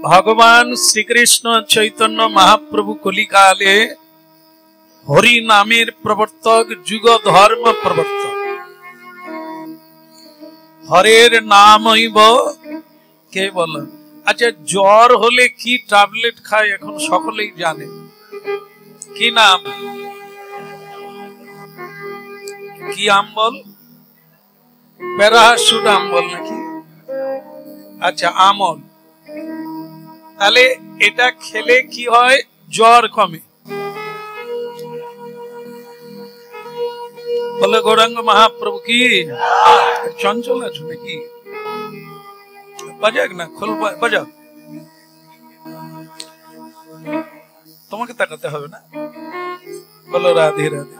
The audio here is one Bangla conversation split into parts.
भगवान श्री कृष्ण चैतन्य महाप्रभु कलिकाले हरि नामेर प्रवर्तक जुग धर्म प्रवर्तक हरेर नामैव केवल। अच्छा ज्वर होले की टैबलेट खाय एखन सकलेई जाने की नाम की आम्बल पैराशूट आम्बल नाकि अच्छा आमल তাহলে এটা খেলে কি হয় জ্বর কমে বলে গৌরাঙ্গ মহাপ্রভু কি চঞ্চল আছো নাকি বাজাক না খোল বাজাও তোমাকে তাকাতে হবে না বলো রাধে রাধে।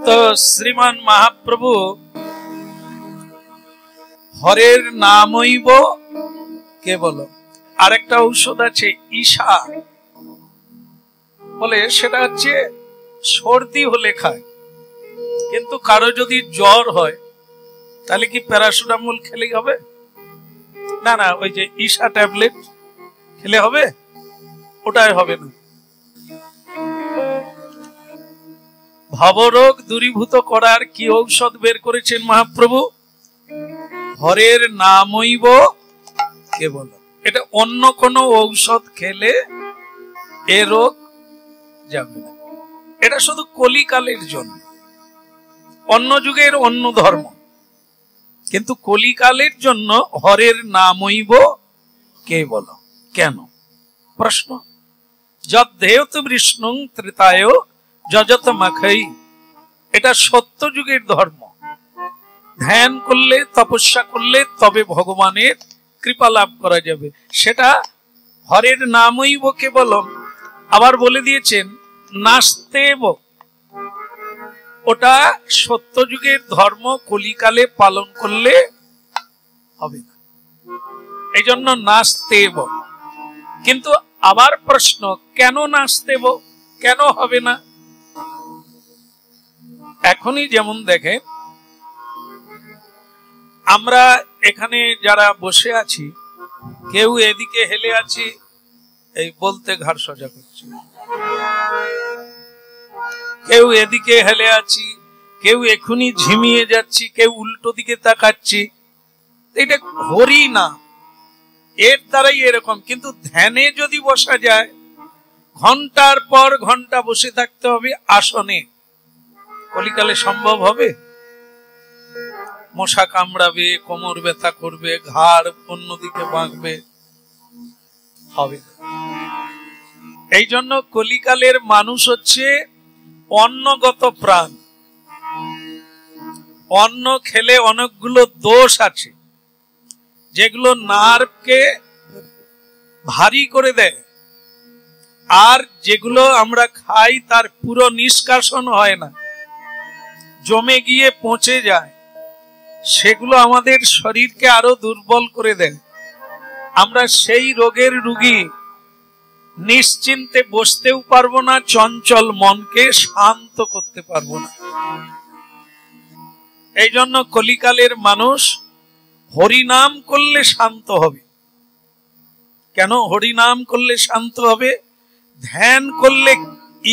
তো শ্রীমান মহাপ্রভু হরের নামইব কেবল আরেকটা ঔষধ আছে ঈশা বলে সেটা হচ্ছে সর্দি হলে খায় কিন্তু কারো যদি জ্বর হয় তাহলে কি প্যারাসিটামল খেলেই হবে না না ওই যে ঈশা ট্যাবলেট খেলে হবে ওটাই হবে না। ভবরোগ দূরীভূত করার কি ঔষধ বের করেছেন মহাপ্রভু হরের নামইব কেবল। এটা অন্য কোন ঔষধ খেলে এ রোগ যাবে না এটা শুধু কলিকালের জন্য অন্য যুগের অন্য ধর্ম কিন্তু কলিকালের জন্য হরের নামইব কেবল। কেন প্রশ্ন যদ্দেয়ত বিষ্ণুং ত্রেতায় যজত মাখাই এটা সত্য যুগের ধর্ম ধ্যান করলে তপস্যা করলে তবে ভগবানের কৃপা লাভ করা যাবে সেটা হরের নামইব কেবল। আবার বলে দিয়েছেন নাস্তেব ওটা সত্য যুগের ধর্ম কলিকালে পালন করলে হবে না এই জন্য নাস্তেব। কিন্তু আবার প্রশ্ন কেন নাস্তেব কেন হবে না এখনই যেমন দেখেন আমরা এখানে যারা বসে আছি কেউ এদিকে হেলে আছি এই বলতে ঘাড় সোজা করছে কেউ এদিকে হেলে আছি কেউ এখনই ঝিমিয়ে যাচ্ছি কেউ উল্টো দিকে তাকাচ্ছি এটা হরি না এর দ্বারাই এরকম। কিন্তু ধ্যানে যদি বসা যায় ঘন্টার পর ঘন্টা বসে থাকতে হবে আসনে কলিকালে সম্ভব হবে মশা কামড়াবে কোমর ব্যথা করবে ঘাড় অন্যদিকে বাঁকবে হবে এই জন্য কলিকালের মানুষ হচ্ছে অন্নগত প্রাণ অন্ন খেলে অনেকগুলো দোষ আছে যেগুলো নার্ভকে ভারী করে দেয় আর যেগুলো আমরা খাই তার পুরো নিষ্কাশন হয় না জমে গিয়ে পচে যায় সেগুলো আমাদের শরীরকে আরো দুর্বল করে দেয় আমরা সেই রোগের রোগী নিশ্চিন্তে বসতেও পারবো না চঞ্চল মনকে শান্ত করতে পারবো না। এই জন্য কলিকালের মানুষ হরিনাম করলে শান্ত হবে। কেন হরিনাম করলে শান্ত হবে ধ্যান করলে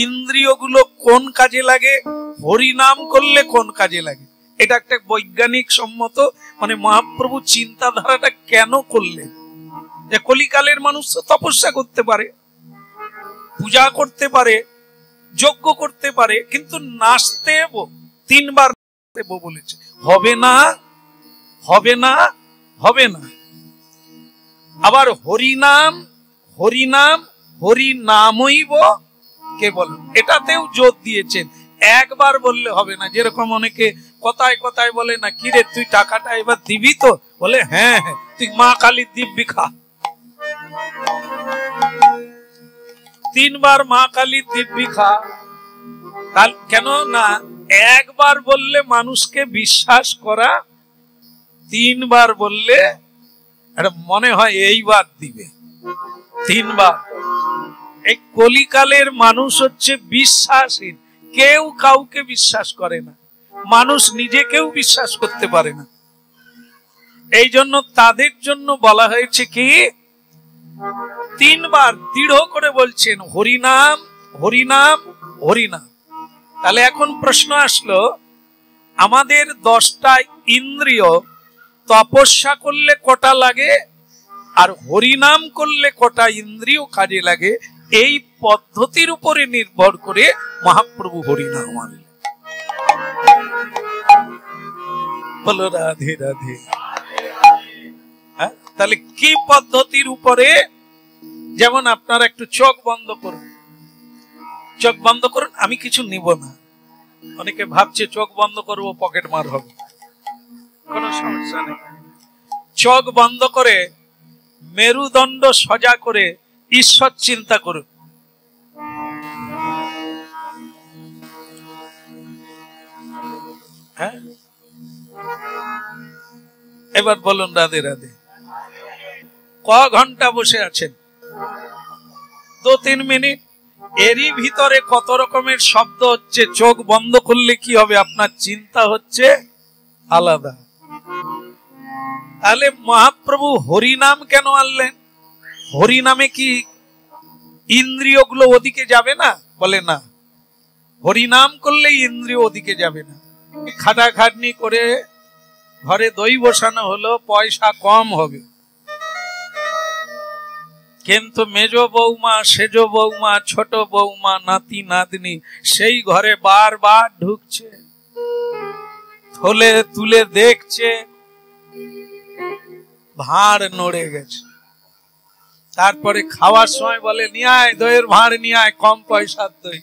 ইন্দ্রিয়গুলো কোন কাজে লাগে হরিনাম করলে কোন কাজে লাগে এটা একটা বৈজ্ঞানিক সম্মত মানে মহাপ্রভু চিন্তাধারাটা কেন করলেন যে কলিকালের মানুষ তো তপস্যা করতে পারে পূজা করতে পারে যজ্ঞ করতে পারে কিন্তু নাস্তেব তিনবার বলেছে হবে না হবে না হবে না। আবার হরিনাম হরিনাম হরিনামইব কেবল এটাতেও জোর দিয়েছেন একবার বললে হবে না যেরকম অনেকে কথায় কথায় বলে না কিরে তুই টাকাটা এবার দিবি তো বলে হ্যাঁ হ্যাঁ তুই মা কালী দিব্যি খা তিনবার মা কালী দিব্যি খা কেন না একবার বললে মানুষকে বিশ্বাস করা তিনবার বললে এটা মনে হয় এইবার দিবে তিনবার। এই কলিকালের মানুষ হচ্ছে বিশ্বাসহীন কেউ কাউকে বিশ্বাস করে না মানুষ নিজেকেও বিশ্বাস করতে পারে না এই জন্য তাদের জন্য বলা হয়েছে কি, তিনবার দৃঢ় করে বলছেন হরিনাম হরিনাম হরিনাম। তাহলে এখন প্রশ্ন আসলো, আমাদের 10টা ইন্দ্রিয় তপস্যা করলে কটা লাগে আর হরিনাম করলে কটা ইন্দ্রিয় কাজে লাগে, এই পদ্ধতির উপরে নির্ভর করে মহাপ্রভু হরিনাম আনলেন। বলো রাধে রাধে। তাহলে কি পদ্ধতির উপরে? যেমন আপনারা একটু চোখ বন্ধ করুন, চোখ বন্ধ করুন, আমি কিছু নিব না। অনেকে ভাবছে চোখ বন্ধ করবো পকেট মার হবে, কোনো সমস্যা নেই। চোখ বন্ধ করে মেরুদণ্ড সোজা করে ঈশ্বর চিন্তা করুন। হ্যাঁ, এবার বলুন রাধে রাধে। ক ঘন্টা বসে আছেন? 2-3 মিনিট। এরই ভিতরে কত রকমের শব্দ হচ্ছে। চোখ বন্ধ করলে কি হবে? আপনার চিন্তা হচ্ছে আলাদা। তাহলে মহাপ্রভু হরিনাম কেন আনলেন? হরিনামে কি ইন্দ্রিয়গুলো ওদিকে যাবে না? বলে না, হরিনাম করলে ইন্দ্রিয় ওদিকে যাবে না। খাটাখাটনি করে ঘরে দই বসানো হলো, পয়সা কম হবে, কিন্তু মেজ বৌমা, সেজ বৌমা, ছোট বৌমা, নাতি নাতনি সেই ঘরে বারবার ঢুকছে, থলে তুলে দেখছে, ভাঁড় নড়ে গেছে। তারপরে খাওয়ার সময় বলে নিয়ে আয় দইয়ের ভাঁড়, নিয়ে আয়, কম পয়সার দই,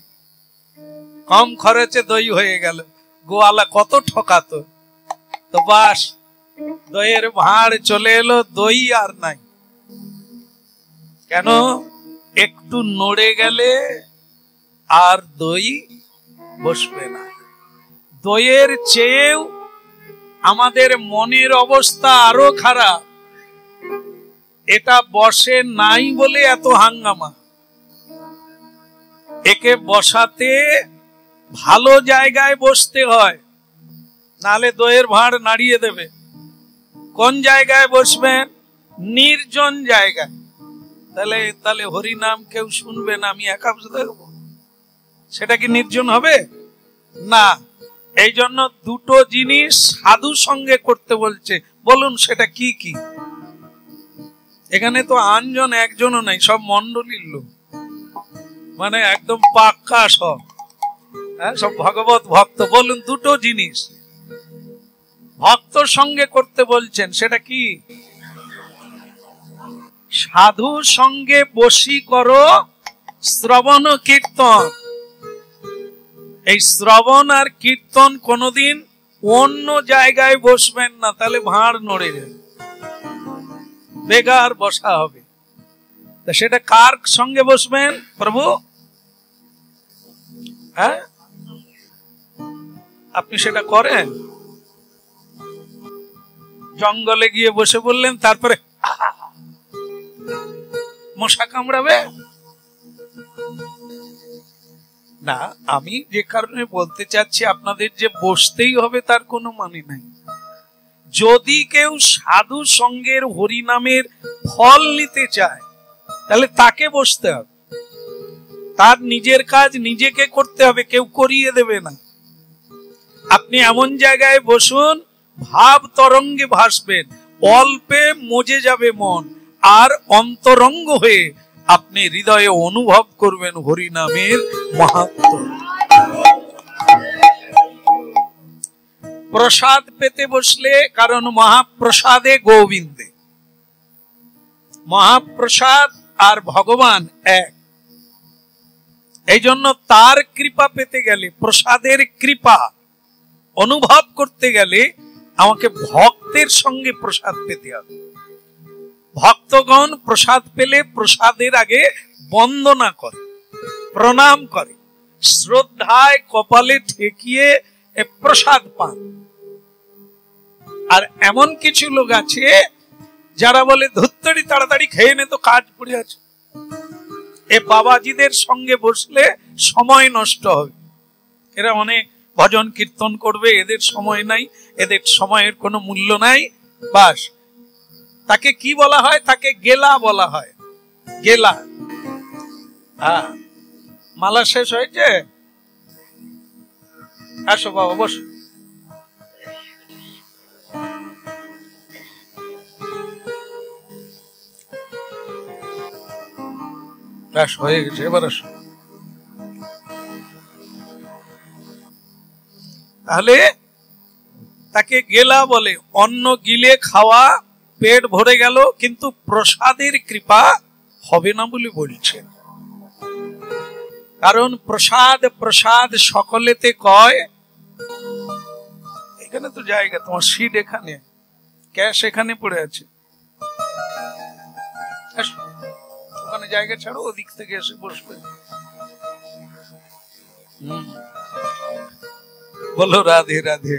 কম খরচে দই হয়ে গেল। গোয়ালা কত ঠকাতো, তো বাস দইয়ের ভাঁড় চলে এলো, দই আর নাই। কেন? একটু নড়ে গেলে আর দই বসবে না। দইয়ের চেয়েও আমাদের মনের অবস্থা আরো খারাপ। এটা বসে নাই বলে এত হাঙ্গামা। একে বসাতে ভালো জায়গায় বসতে হয়, নালে দইয়ের ভাঁড় নাড়িয়ে দেবে। কোন জায়গায় বসবেন? নির্জন জায়গায়। তাহলে হরিনাম কেউ শুনবে না, আমি একা বসে থাকবো, সেটা কি নির্জন হবে? না। এই জন্য দুটো জিনিস সাধু সঙ্গে করতে বলছে। বলুন সেটা কি কি? এখানে তো আনজন একজনও নাই, সব মন্ডলীর লোক, মানে একদম পাক্কা সব, হ্যাঁ, সব ভগবত ভক্ত। বলুন দুটো জিনিস ভক্তর সঙ্গে করতে বলছেন, সেটা কি? সাধু সঙ্গে বসি করো শ্রবণ কীর্তন। এই শ্রবণ আর কীর্তন কোনদিন অন্য জায়গায় বসবেন না, তাহলে ভাঁড় নড়ে যাবে, বেগার বসা হবে। তা সেটা কার সঙ্গে বসবেন? প্রভু, হ্যাঁ, আপনি সেটা করেন? জঙ্গলে গিয়ে বসে বললেন, তারপরে মশা কামড়াবে না। আমি যে কারণে বলতে চাচ্ছি, আপনাদের যে বসতেই হবে তার কোনো মানে নাই। যদি কেউ সাধু সঙ্গের হরিনামের ফল নিতে চায়, তাহলে তাকে বসতে হবে। তার নিজের কাজ নিজেকে করতে হবে, কেউ করিয়ে দেবে না। আপনি এমন জায়গায় বসুন, ভাব তরঙ্গে ভাসবেন, অল্পে মজে যাবে মন, আর অন্তরঙ্গ হয়ে আপনি হৃদয়ে অনুভব করবেন হরিনামের মাহাত্ম্য। প্রসাদ পেতে বসলে, কারণ মহাপ্রসাদে গোবিন্দে, মহাপ্রসাদ আর ভগবান এক। এই জন্য তার কৃপা পেতে গেলে, প্রসাদের কৃপা অনুভব করতে গেলে আমাকে ভক্তের সঙ্গে প্রসাদ পেতে হবে। ভক্তগণ প্রসাদ পেলে প্রসাদের আগে বন্দনা করে, প্রণাম করে, শ্রদ্ধায় কপালে ঠেকিয়ে প্রসাদ পান। আর এমন কিছু লোক আছে যারা বলে ধুত্তড়ি তাড়াতাড়ি খেয়ে নে, তো কাজ পড়ে আছে। এ বাবাজিদের সঙ্গে বসলে সময় নষ্ট হবে। এরা অনেক ভজন কীর্তন করবে, এদের সময় নাই, এদের সময়ের কোনো মূল্য নাই। বাস, তাকে কি বলা হয়? তাকে গেলা বলা হয়, গেলা। হ্যাঁ, মালা শেষ হয়েছে? আসো বাবা, বসো। ব্যাস হয়ে গেছে, এবার আসো। তাহলে তাকে গেলা বলে। অন্ন গিলে খাওয়া, পেট ভরে গেল, কিন্তু প্রসাদের কৃপা হবে না বলে বলছেন। কারণ প্রসাদ প্রসাদ সকলেতে কয়। এখানে তো জায়গা, তোমার সিট এখানে, ক্যাশ এখানে পড়ে আছে, ওখানে জায়গা ছাড়ো, ওদিক থেকে এসে বসবে। বলো রাধে রাধে।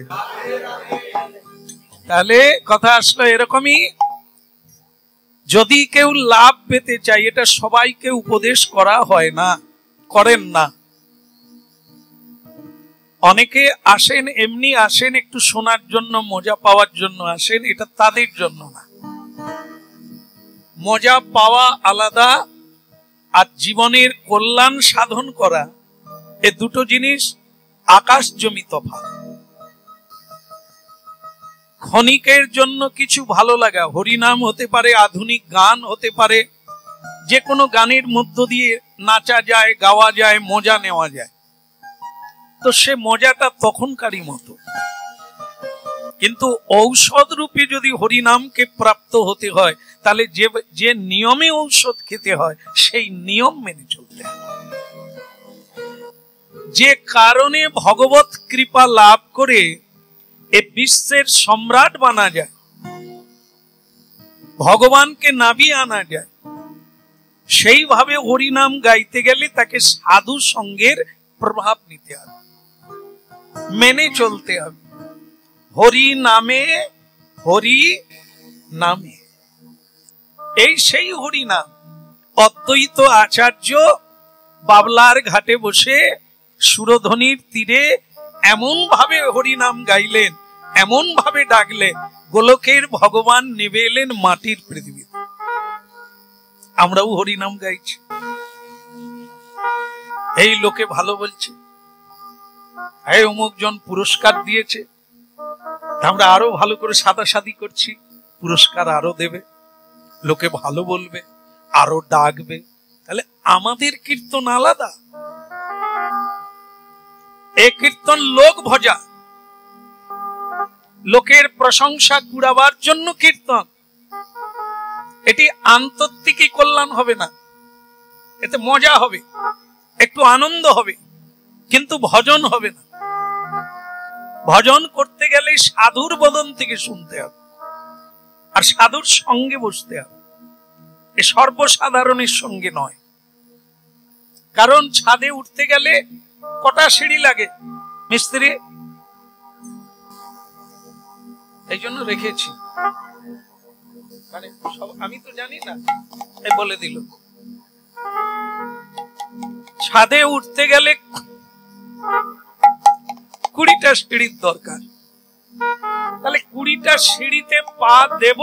তাহলে কথা আসলো এরকমই, যদি কেউ লাভ পেতে চায়, এটা সবাইকে উপদেশ করা হয় না, করেন না। অনেকে আসেন, এমনি আসেন একটু শোনার জন্য, মজা পাওয়ার জন্য আসেন, এটা তাদের জন্য না। মজা পাওয়া আলাদা, আর জীবনের কল্যাণ সাধন করা, এ দুটো জিনিস আকাশ জমি তফাৎ। ক্ষণিকের জন্য কিছু ভালো লাগা, হরিনাম হতে পারে, আধুনিক গান হতে পারে, যে কোনো গানের মধ্য দিয়ে নাচা যায়, গাওয়া যায়, মজা নেওয়া যায়, তো সে মজাটা তখনকারই মতো। কিন্তু ঔষধ রূপে যদি হরিনামকে প্রাপ্ত হতে হয়, তাহলে যে নিয়মে ঔষধ খেতে হয় সেই নিয়ম মেনে চলতে হয়। যে কারণে ভগবত কৃপা লাভ করে এ বিশ্বের সম্রাট বানা যায়, ভগবানকে নামিয়ে আনা যায়, সেইভাবে হরিনাম গাইতে গেলে তাকে সাধু সঙ্গের প্রভাব নিতে হবে, মেনে চলতে হবে। হরি নামে, হরি নামে, এই সেই হরিনাম। অদ্বৈত আচার্য বাবলার ঘাটে বসে সুরধ্বনির তীরে এমন ভাবে হরিনাম গাইলেন, এমন ভাবে ডাকলেন, গোলকের ভগবান নেমে এলেন মাটির পৃথিবীতে। আমরাও হরিনাম গাইছি, এই লোকে ভালো বলছে, এই অমুক জন পুরস্কার দিয়েছে, আমরা আরো ভালো করে সাদাসাদি করছি, পুরস্কার আরো দেবে, লোকে ভালো বলবে, আরো ডাকবে। তাহলে আমাদের কীর্তন আলাদা। এ কীর্তন লোক ভজা, লোকের প্রশংসা কুড়াবার জন্য কীর্তন। এটি আন্তর্তিকী কল্যাণ হবে না, এতে মজা হবে, একটু আনন্দ হবে, কিন্তু ভজন হবে না। ভজন করতে গেলে সাধুর বদন থেকে শুনতে হবে, আর সাধুর সঙ্গে বসতে হবে, এ সর্বসাধারণের সঙ্গে নয়। কারণ ছাদে উঠতে গেলে কটা সিঁড়ি লাগে মিস্ত্রি? এই জন্য রেখেছি, আমি তো জানি না, বলে দিল। ছাদে উঠতে গেলে 20টা সিঁড়ির দরকার। তাহলে 20টা সিঁড়িতে পা দেব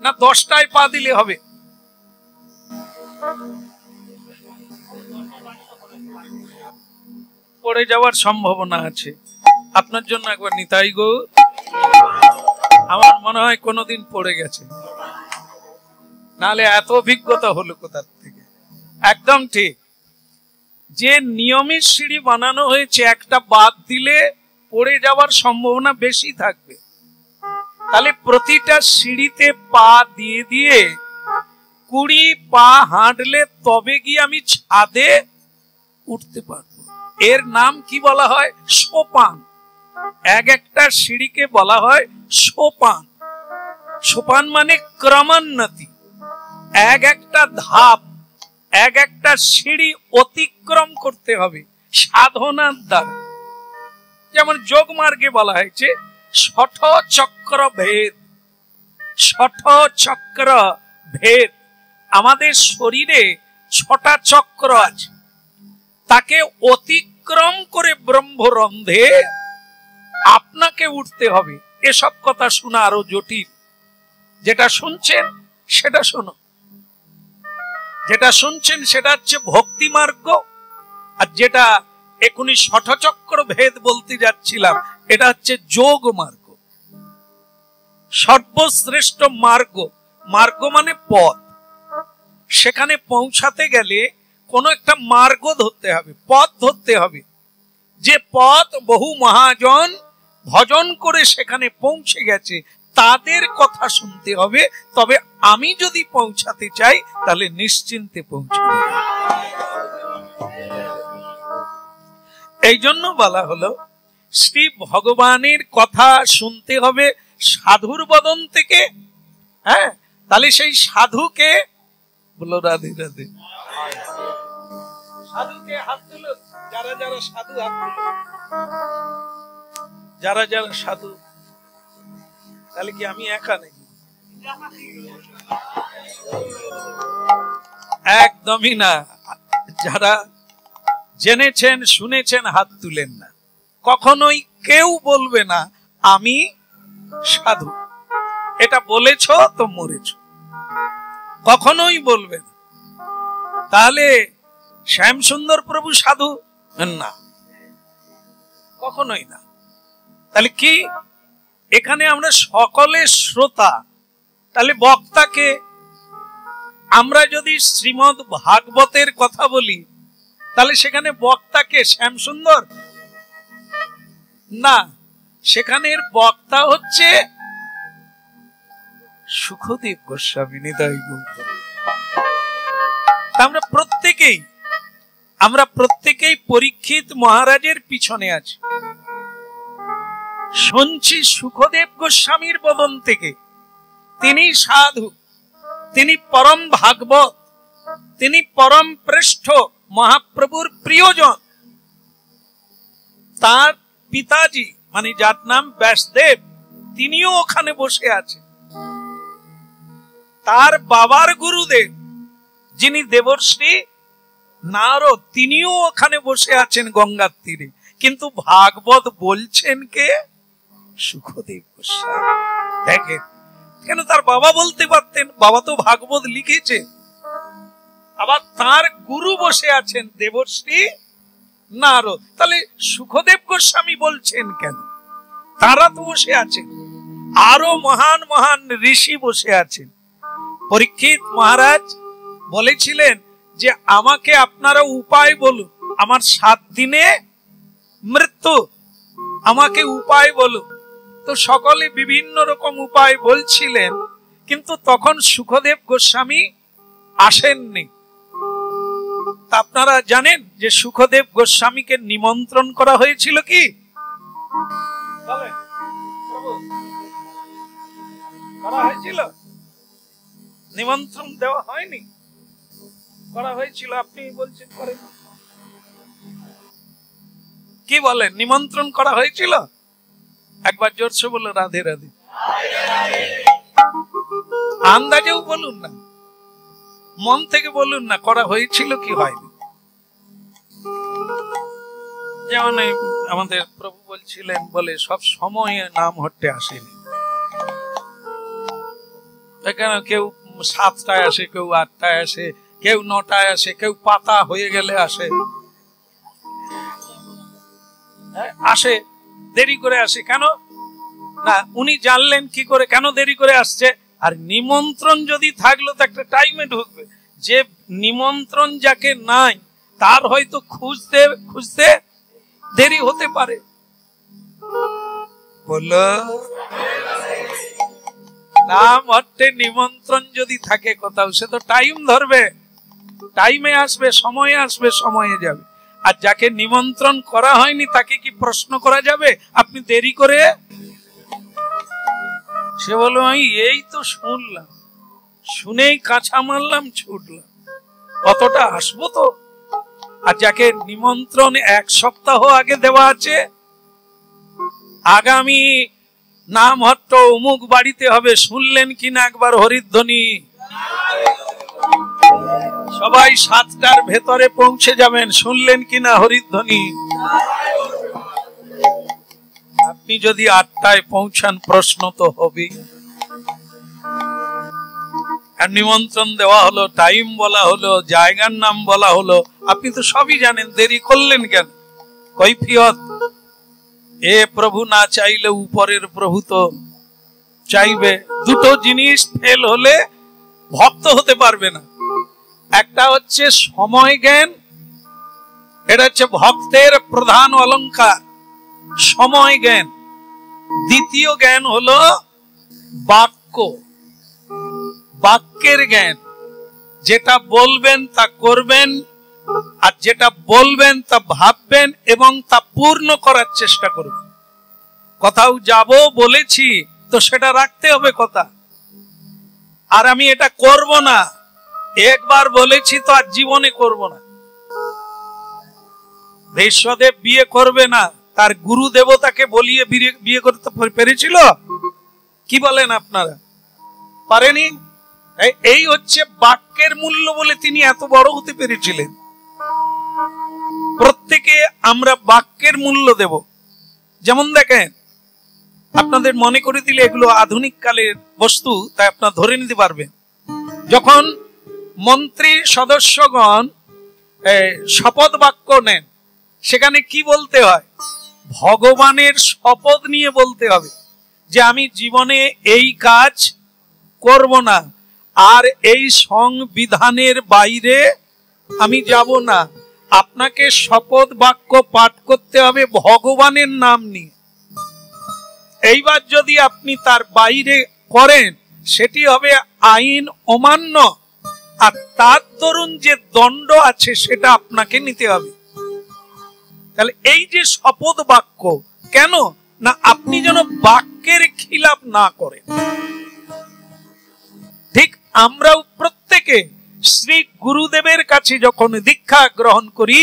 না 10টায় পা দিলে হবে? পড়ে যাওয়ার সম্ভাবনা আছে। আপনার জন্য একবার নিতাই গো, আমার মনে হয় কোনোদিন পড়ে গেছে, নাহলে এত অভিজ্ঞতা হলো কোথা থেকে। একদম ঠিক, যে নিয়মের সিঁড়ি বানানো হয়েছে, একটা বাদ দিলে পড়ে যাওয়ার সম্ভাবনা বেশি থাকবে। তাহলে প্রতিটা সিঁড়িতে পা দিয়ে দিয়ে 20 পা হাঁটলে তবে গিয়ে আমি ছাদে উঠতে পারবো। এর নাম কি বলা হয়? সোপান। এক একটা সিঁড়িকে বলা হয় সোপান। সোপান মানে ক্রমোন্নতি, এক একটা ধাপ, এক একটা সিঁড়ি অতিক্রম করতে হবে সাধনার দ্বারা। যেমন যোগ মার্গে বলা হয়েছে শঠ চক্র ভেদ। শঠ চক্র ভেদ, আমাদের শরীরে 6টা চক্র আছে, তাকে অতিক্রম করে ব্রহ্মরন্ধে আপনাকে উঠতে হবে। এসব কথা শোনা আরো জটিল। যেটা শুনছেন সেটা শোনো, যেটা শুনছেন সেটা হচ্ছে ভক্তি মার্গ, আর যেটা এখনই ষটচক্র ভেদ বলতে যাচ্ছিলাম এটা হচ্ছে যোগ মার্গ, সর্বশ্রেষ্ঠ মার্গ। মার্গ মানে পথ। সেখানে পৌঁছাতে গেলে কোন একটা মার্গ ধরতে হবে, পথ ধরতে হবে। যে পথ বহু মহাজন ভজন করে সেখানে পৌঁছে গেছে তাদের কথা শুনতে হবে। তবে আমি যদি পৌঁছাতে চাই তাহলে নিশ্চিন্তে পৌঁছাতে হবে। এই জন্য বলা হলো শ্রী ভগবানের কথা শুনতে হবে সাধুর বদন থেকে। হ্যাঁ, তাহলে সেই সাধুকে বলো রাধে রাধে, সাধুকে হাত তুলো, যারা যারা সাধু হাত তুলো, যারা যারা সাধু। তাহলে কি আমি একা নাকি? একদমই না। যারা জেনেছেন শুনেছেন হাত তুলেন না। কখনোই কেউ বলবে না আমি সাধু, এটা বলেছ তো মরেছ, কখনোই বলবে না। তাহলে শ্যামসুন্দর প্রভু সাধু না, কখনোই না। তাহলে কি এখানে আমরা সকলে শ্রোতা, তাহলে বক্তাকে আমরা যদি শ্রীমদ ভাগবতের কথা বলি তাহলে সেখানে বক্তাকে শ্যামসুন্দর না, সেখানের বক্তা হচ্ছে সুখদেব গোস্বামী নিতাই গৌর। আমরা প্রত্যেকেই পরীক্ষিত মহারাজের পিছনে আছি। শুনছি সুখদেব গোস্বামীর বদন থেকে, তিনি সাধু, তিনি পরম ভাগবত, তিনি পরম শ্রেষ্ঠ মহাপ্রভুর প্রিয়জন। তার পিতাজি মানে যার নাম ব্যাসদেব তিনিও ওখানে বসে আছেন। তার বাবার গুরুদেব যিনি দেবর্ষি নারদ তিনিও ওখানে বসে আছেন গঙ্গার তীরে। কিন্তু ভাগবত বলছেন কে? সুখদেব গোস্বামী। দেখেন, কেন তার বাবা বলতে পারতেন, বাবা তো ভাগবত লিখেছে। আবার তার গুরু বসে আছেন দেবর্ষি নারদ, তাহলে সুখদেব গোস্বামী বলছেন কেন? তারা তো বসে আছেন, আরো মহান মহান ঋষি বসে আছেন। পরীক্ষিত মহারাজ বলেছিলেন যে আমাকে আপনারা উপায় বলুন, আমার 7 দিনে মৃত্যু, আমাকে উপায় বলুন। তো সকলে বিভিন্ন রকম উপায় বলছিলেন, কিন্তু তখন সুখদেব গোস্বামী আসেননি। আপনারা জানেন যে সুখদেব গোস্বামীকে নিমন্ত্রণ করা হয়েছিল কি? করা হয়েছিল? নিমন্ত্রণ দেওয়া হয়নি, করা হয়েছিল। আপনি বলছেন করেন, কি বলেন? নিমন্ত্রণ করা হয়েছিল? একবার জোরসে বলো রাধে রাধে। আন্দাজেও বলুন না, মন থেকে বলুন না, করা হয়েছিল কি হয়নি। যেমন আমাদের প্রভু বলছিলেন, বলে সব সময়ে নাম হট্টে আসেনি। এখানে কেউ 7টায় আসে, কেউ 8টায় আসে, কেউ 9টায় আসে, কেউ পাতা হয়ে গেলে আসে, আসে দেরি করে আসে। কেন না? উনি জানলেন কি করে কেন দেরি করে আসছে? আর নিমন্ত্রণ যদি থাকলো তো একটা টাইমে ঢুকবে। যে নিমন্ত্রণ যাকে নাই তার হয়তো খুঁজতে খুঁজতে দেরি হতে পারে। বলো, নাম হট্টে নিমন্ত্রণ যদি থাকে কোথাও, সে তো টাইম ধরবে, টাইমে আসবে, সময়ে আসবে, সময়ে যাবে। আর যাকে নিমন্ত্রণ করা হয়নি তাকে কি প্রশ্ন করা যাবে আপনি দেরি করে? সে বলল আমি এই তো শুনলাম, শুনেই কাঁচা মারলাম, ছুটলাম, অতটা আসবো তো। আর যাকে নিমন্ত্রণ 1 সপ্তাহ আগে দেওয়া আছে, আগামী নাম হট্ট অমুক বাড়িতে হবে, শুনলেন কিনা একবার হরিধ্বনি? সবাই 7টার ভেতরে পৌঁছে যাবেন, শুনলেন কিনা হরিধ্বনি? আপনি যদি 8টায় পৌঁছান প্রশ্ন তো হবে, নিমন্ত্রণ দেওয়া হলো, টাইম বলা হলো, জায়গার নাম বলা হলো, আপনি তো সবই জানেন, দেরি করলেন কেন? কৈফিয়ত এ প্রভু না চাইলে উপরের প্রভু তো চাইবে। দুটো জিনিস ফেল হলে ভক্ত হতে পারবে না। একটা হচ্ছে সময় জ্ঞান, এটা হচ্ছে ভক্তের প্রধান অলংকার, সময় জ্ঞান। দ্বিতীয় জ্ঞান হলো বাক্য, বাক্যের জ্ঞান। যেটা বলবেন তা করবেন, আর যেটা বলবেন তা ভাববেন এবং তা পূর্ণ করার চেষ্টা করবেন। কোথাও যাব বলেছি তো সেটা রাখতে হবে কথা। আর আমি এটা করব না, একবার বলেছি তো আর জীবনে করব না। ভীষ্মদেব বিয়ে করবে না, তার গুরু দেবতাকে বলিয়ে বিয়ে করতে পেরেছিল? কি বলেন আপনারা? পারেনি। এই হচ্ছে বাক্যের মূল্য বলে তিনি এত বড় হতে পেরেছিলেন। প্রত্যেকে আমরা বাক্যের মূল্য দেব। যেমন দেখেন, আপনাদের মনে করে দিলে এগুলো আধুনিক কালের বস্তু, তাই আপনারা ধরে নিতে পারবেন। যখন মন্ত্রী সদস্যগণ শপথ বাক্য নেন, সেখানে কি বলতে হয়? ভগবানের শপথ নিয়ে বলতে হবে যে আমি জীবনে এই কাজ করব না, আর এই সংবিধানের বাইরে আমি যাব না। আপনাকে শপথ বাক্য পাঠ করতে হবে ভগবানের নাম নিয়ে। এইবার যদি আপনি তার বাইরে করেন, সেটি হবে আইন অমান্য, আর তার দরুন যে দণ্ড আছে সেটা আপনাকে নিতে হবে। তাহলে এই যে শপথ বাক্য, কেন না আপনি যেন বাক্যের খিলাপ না করেন। ঠিক আমরাও প্রত্যেকে শ্রী গুরুদেবের কাছে যখন দীক্ষা গ্রহণ করি,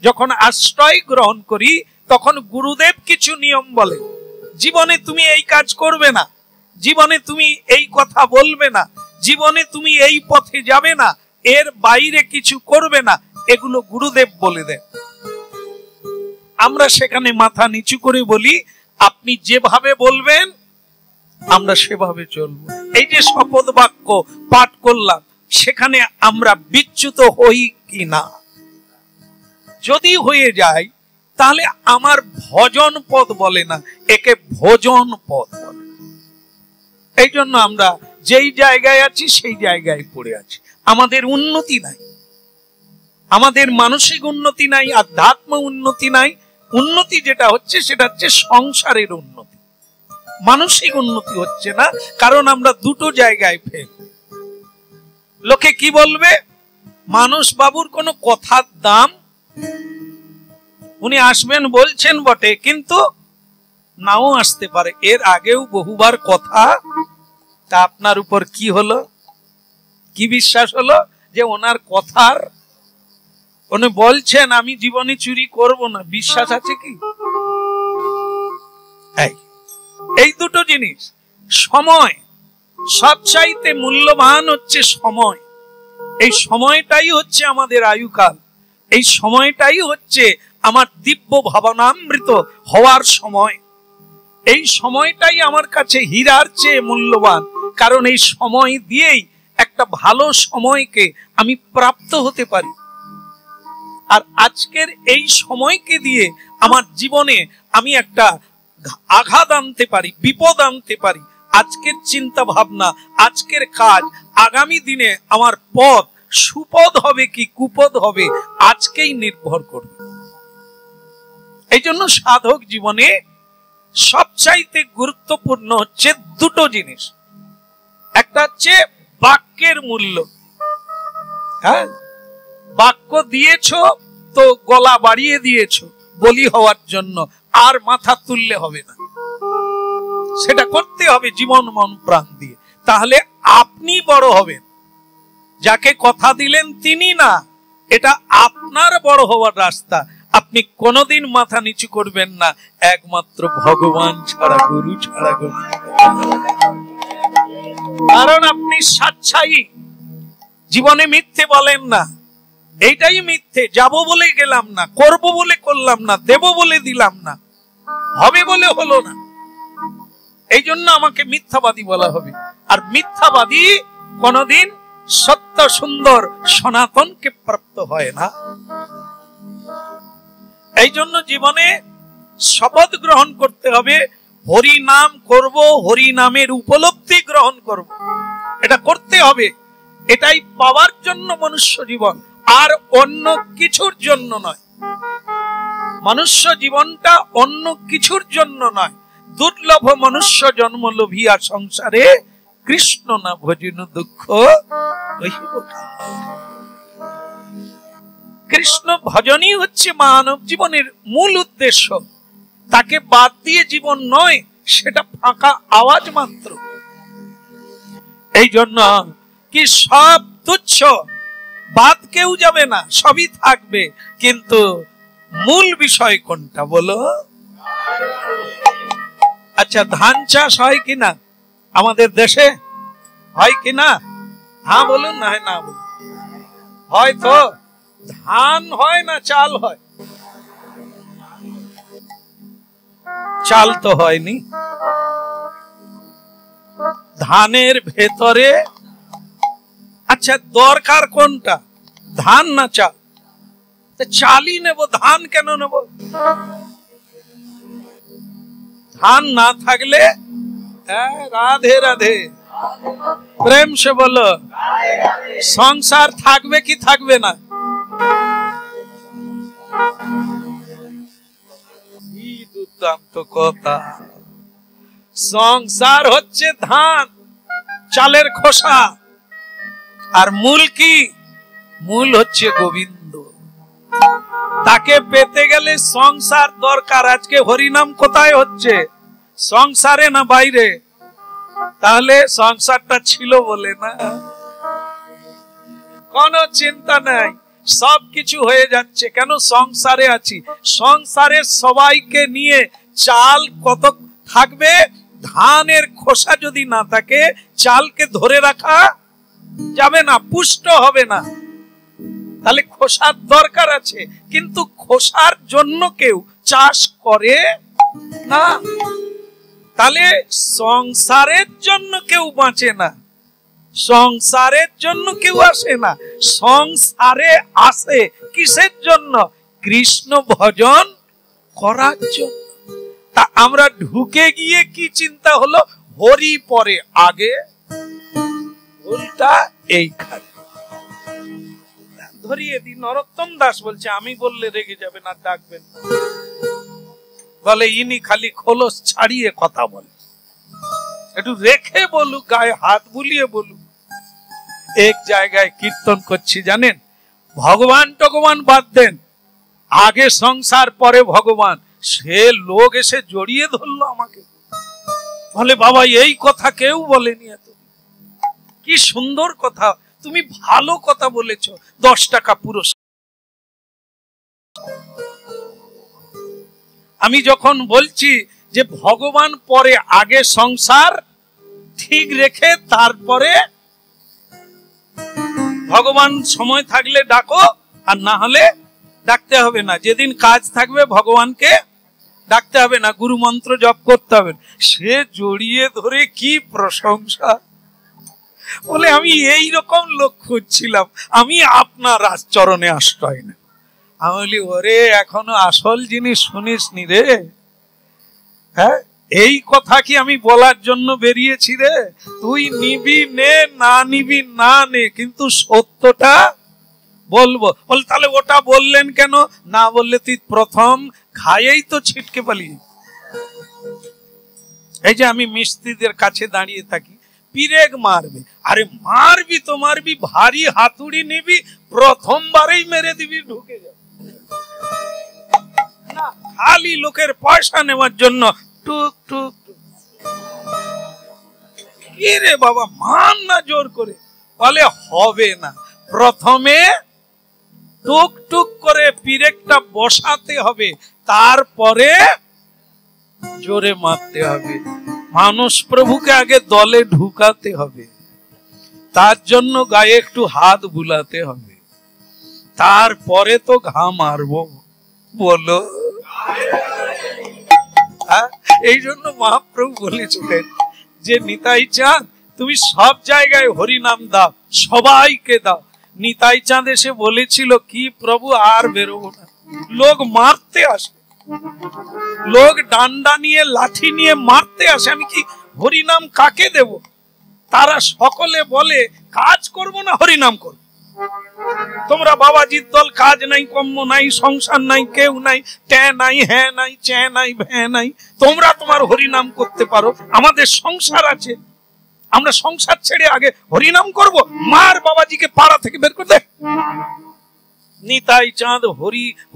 যখন আশ্রয় গ্রহণ করি, তখন গুরুদেব কিছু নিয়ম বলে। জীবনে তুমি এই কাজ করবে না, জীবনে তুমি এই কথা বলবে না, জীবনে তুমি এই পথে যাবে না, এর বাইরে কিছু করবে না, এগুলো গুরুদেব বলে দেন। আমরা সেখানে মাথা নিচু করে বলি আপনি যেভাবে বলবেন আমরা সেভাবে চলবো। এই যে শপথ বাক্য পাঠ করলাম, সেখানে আমরা বিচ্যুত হই কি না? যদি হয়ে যায় তাহলে আমার ভজন পদ বলে না, একে ভোজন পদ বলে। এই জন্য আমরা যেই জায়গায় আছি সেই জায়গায় পড়ে আছি। আমাদের উন্নতি নাই, আমাদের মানসিক উন্নতি নাই, আধ্যাত্ম উন্নতি নাই। উন্নতি যেটা হচ্ছে সেটা হচ্ছে সংসারের উন্নতি, মানসিক উন্নতি হচ্ছে না, কারণ আমরা দুটো জায়গায় ফেল। লোকে কি বলবে? মানুষ বাবুর কোনো কথার দাম, উনি আসবেন বলছেন বটে, কিন্তু নাও আসতে পারে। এর আগেও বহুবার কথা, তা আপনার উপর কি হলো, কি বিশ্বাস হলো যে ওনার কথার, উনি বলছেন আমি জীবনে চুরি করব না, বিশ্বাস আছে কি? এই দুটো জিনিস। সময় সবচাইতে মূল্যবান হচ্ছে সময়। এই সময়টাই হচ্ছে আমাদের আয়ুকাল, এই সময়টাই হচ্ছে আমার দিব্য ভাবনামৃত হওয়ার সময়। এই সময়টাই আমার কাছে হীরার চেয়ে মূল্যবান, কারণ এই সময় দিয়েই একটা ভালো সময়কে আমি প্রাপ্ত হতে পারি। আর আজকের এই সময়কে দিয়ে আমার জীবনে আমি একটা আঘাত আনতে পারি, বিপদ আনতে পারি। আজকের চিন্তা ভাবনা, আজকের কাজ আগামী দিনে আমার পথ সুপদ হবে কি কুপদ হবে আজকেই নির্ভর করবে। এই জন্য সাধক জীবনে সবচাইতে গুরুত্বপূর্ণ হচ্ছে দুটো জিনিস। একটা হচ্ছে বাক্যের মূল্য। হ্যাঁ, বাক্য দিয়েছো তো গলা বাড়িয়ে দিয়েছো বলি হওয়ার জন্য, আর মাথা তুললে হবে না, সেটা করতে হবে জীবন মন প্রাণ দিয়ে। তাহলে আপনি বড় হবেন। যাকে কথা দিলেন তিনি না, এটা আপনার বড় হওয়ার রাস্তা। আপনি কোনোদিন মাথা নিচু করবেন না, একমাত্র ভগবান ছাড়া, গুরু ছাড়া। কারণ আপনি স্বেচ্ছাই, জীবনে মিথ্যে বলেন না। এইটাই মিথ্যে, যাব বলে গেলাম না, করব বলে করলাম না, দেব বলে দিলাম না। হবে বলে হলো না, এই জন্য আমাকে মিথ্যাবাদী বলা হবে। আর মিথ্যাবাদী কোনদিন সত্য সুন্দর সনাতনকে প্রাপ্ত হয় না। এই জন্য জীবনে শপথ গ্রহণ করতে হবে, হরি নাম করব, হরি নামের উপলব্ধি গ্রহণ করব, এটা করতে হবে। এটাই পাওয়ার জন্য মনুষ্য জীবন, আর অন্য কিছুর জন্য নয়। মনুষ্য জীবনটা অন্য কিছুর জন্য নয়। দুর্লভ মনুষ্য জন্ম লোভিয়া সংসারে, কৃষ্ণ না ভজন দুঃখ হইব। কৃষ্ণ ভজনই হচ্ছে মানব জীবনের মূল উদ্দেশ্য। তাকে বাদ দিয়ে জীবন নয়, সেটা ফাঁকা আওয়াজ মাত্র। এই জন্য কি সব তুচ্ছ, বাদ কেউ যাবে না, সবই থাকবে, কিন্তু মূল বিষয় কোনটা বলো? আচ্ছা, ধান চাষ হয় কিনা আমাদের দেশে? হয় কিনা? হ্যাঁ বলুন, না না বলুন। হয় তো? ধান হয় না চাল হয়? চাল তো হয়নি। ধানের ভেতরে আচ্ছা দরকার কোনটা, ধান না চাল? চালই নেব, ধান কেন নেব? ধান না থাকলে, রাধে রাধে, প্রেম সে বলো, সংসার থাকবে কি থাকবে না? কি দুর্দান্ত কথা! সংসার হচ্ছে ধান, চালের খোসা, আর মূল কি? মূল হচ্ছে গোবিন্দ। তাকে পেতে গেলে সংসার দরকার। আজকে হরিনাম কোথায় হচ্ছে? সংসারে না বাইরে? তাহলে সংসারটা ছিল বলে না, কোনো চিন্তা নাই, সবকিছু হয়ে যাচ্ছে। কেন? সংসারে আছি। সংসারে সবাইকে নিয়ে চাল কত থাকবে? ধানের খোসা যদি না থাকে, চালকে ধরে রাখা যাবে না, পুষ্ট হবে না। তাহলে খোসার দরকার আছে, কিন্তু খোসার জন্য কেউ চাষ করে না। তাহলে সংসারের জন্য কেউ বাঁচে না, সংসারের জন্য কেউ আসে না। সংসারে আসে কিসের জন্য? কৃষ্ণ ভজন করার জন্য। তা আমরা ঢুকে গিয়ে কি চিন্তা হলো? হরি পরে আগে, উল্টা এইখানে। ধরিয়ে দি, নরোত্তম দাস বলছে, আমি বললে রেগে যাবেন আর ডাকবেন, বলে ইনি খালি খোলস ছাড়িয়ে কথা বলে, একটু রেখে বলুক, গায়ে হাত বুলিয়ে বলুক। এক জায়গায় কীর্তন করছি, জানেন, ভগবান টগবান বাদ দেন, আগে সংসার পরে ভগবান। সে লোক এসে জড়িয়ে ধরলো আমাকে, বলে বাবা এই কথা কেউ বলেনি, এত কি সুন্দর কথা, তুমি ভালো কথা বলেছ, 10 টাকা পুরস্কার। আমি যখন বলছি যে ভগবান পরে আগে সংসার ঠিক রেখে তারপরে ভগবান, সময় থাকলে ডাকো, আর না হলে ডাকতে হবে না। যেদিন কাজ থাকবে ভগবানকে ডাকতে হবে না, গুরু মন্ত্র জপ করতে হবে। সে জড়িয়ে ধরে কি প্রশংসা, বলে আমি এই রকম লোক খুঁজছিলাম, আমি আপনার চরণে আশ্রয় নেব। আমি বলি, ওরে এখনো আসল জিনিস শুনিস নি রে। হ্যাঁ, এই কথা কি আমি বলার জন্য বেরিয়েছি রে? তুই নিবি নে, না নিবি না নে, কিন্তু সত্যটা বলবো। বল তাহলে ওটা বললেন কেন? না বললে তুই প্রথম খায়েই তো ছিটকে পালিয়ে। এই যে আমি মিস্ত্রিদের কাছে দাঁড়িয়ে থাকি, পিরেক মারবে, আরে মারবি তো মারবি, ভারী হাতুড়ি নিবি, প্রথমবারেই মেরে দিবি, ঢুকে যাবে না। খালি লোকের পয়সা নেওয়ার জন্য টুক টুক। কি রে বাবা, মান না জোর করে, বলে হবে না। প্রথমে টুক টুক করে পিরেকটা বসাতে হবে, তারপরে জোরে মারতে হবে। মানুষ প্রভুকে আগে দলে ঢুকাতে হবে, তার জন্য গায়ে একটু হাত বুলাতে হবে, তারপরে তো ঘা মারবো। বলো এই জন্য মহাপ্রভু বলেছিলেন যে নিতাই চাঁদ তুমি সব জায়গায় হরিনাম দাও, সবাইকে দাও। নিতাই চাঁদ এসে বলেছিল কি প্রভু আর বেরোবো না, লোক মারতে আসে, লোক ডান্ডা নিয়ে লাঠি নিয়ে মারতে আসে, আমি কি হরিনাম কাকে দেব? তারা সকলে বলে কাজ করব না হরিনাম করব। তোমরা বাবাজির দল, কাজ নাই, কম্ম নাই, সংসার নাই, কেউ নাই, ট্যা নাই, হ্যাঁ নাই, চ্যা নাই, ভ্যাঁ নাই, তোমরা তোমার হরিনাম করতে পারো, আমাদের সংসার আছে, আমরা সংসার ছেড়ে আগে হরিনাম করব? মার বাবাজিকে পাড়া থেকে বের করে দে। নিতাই চাঁদ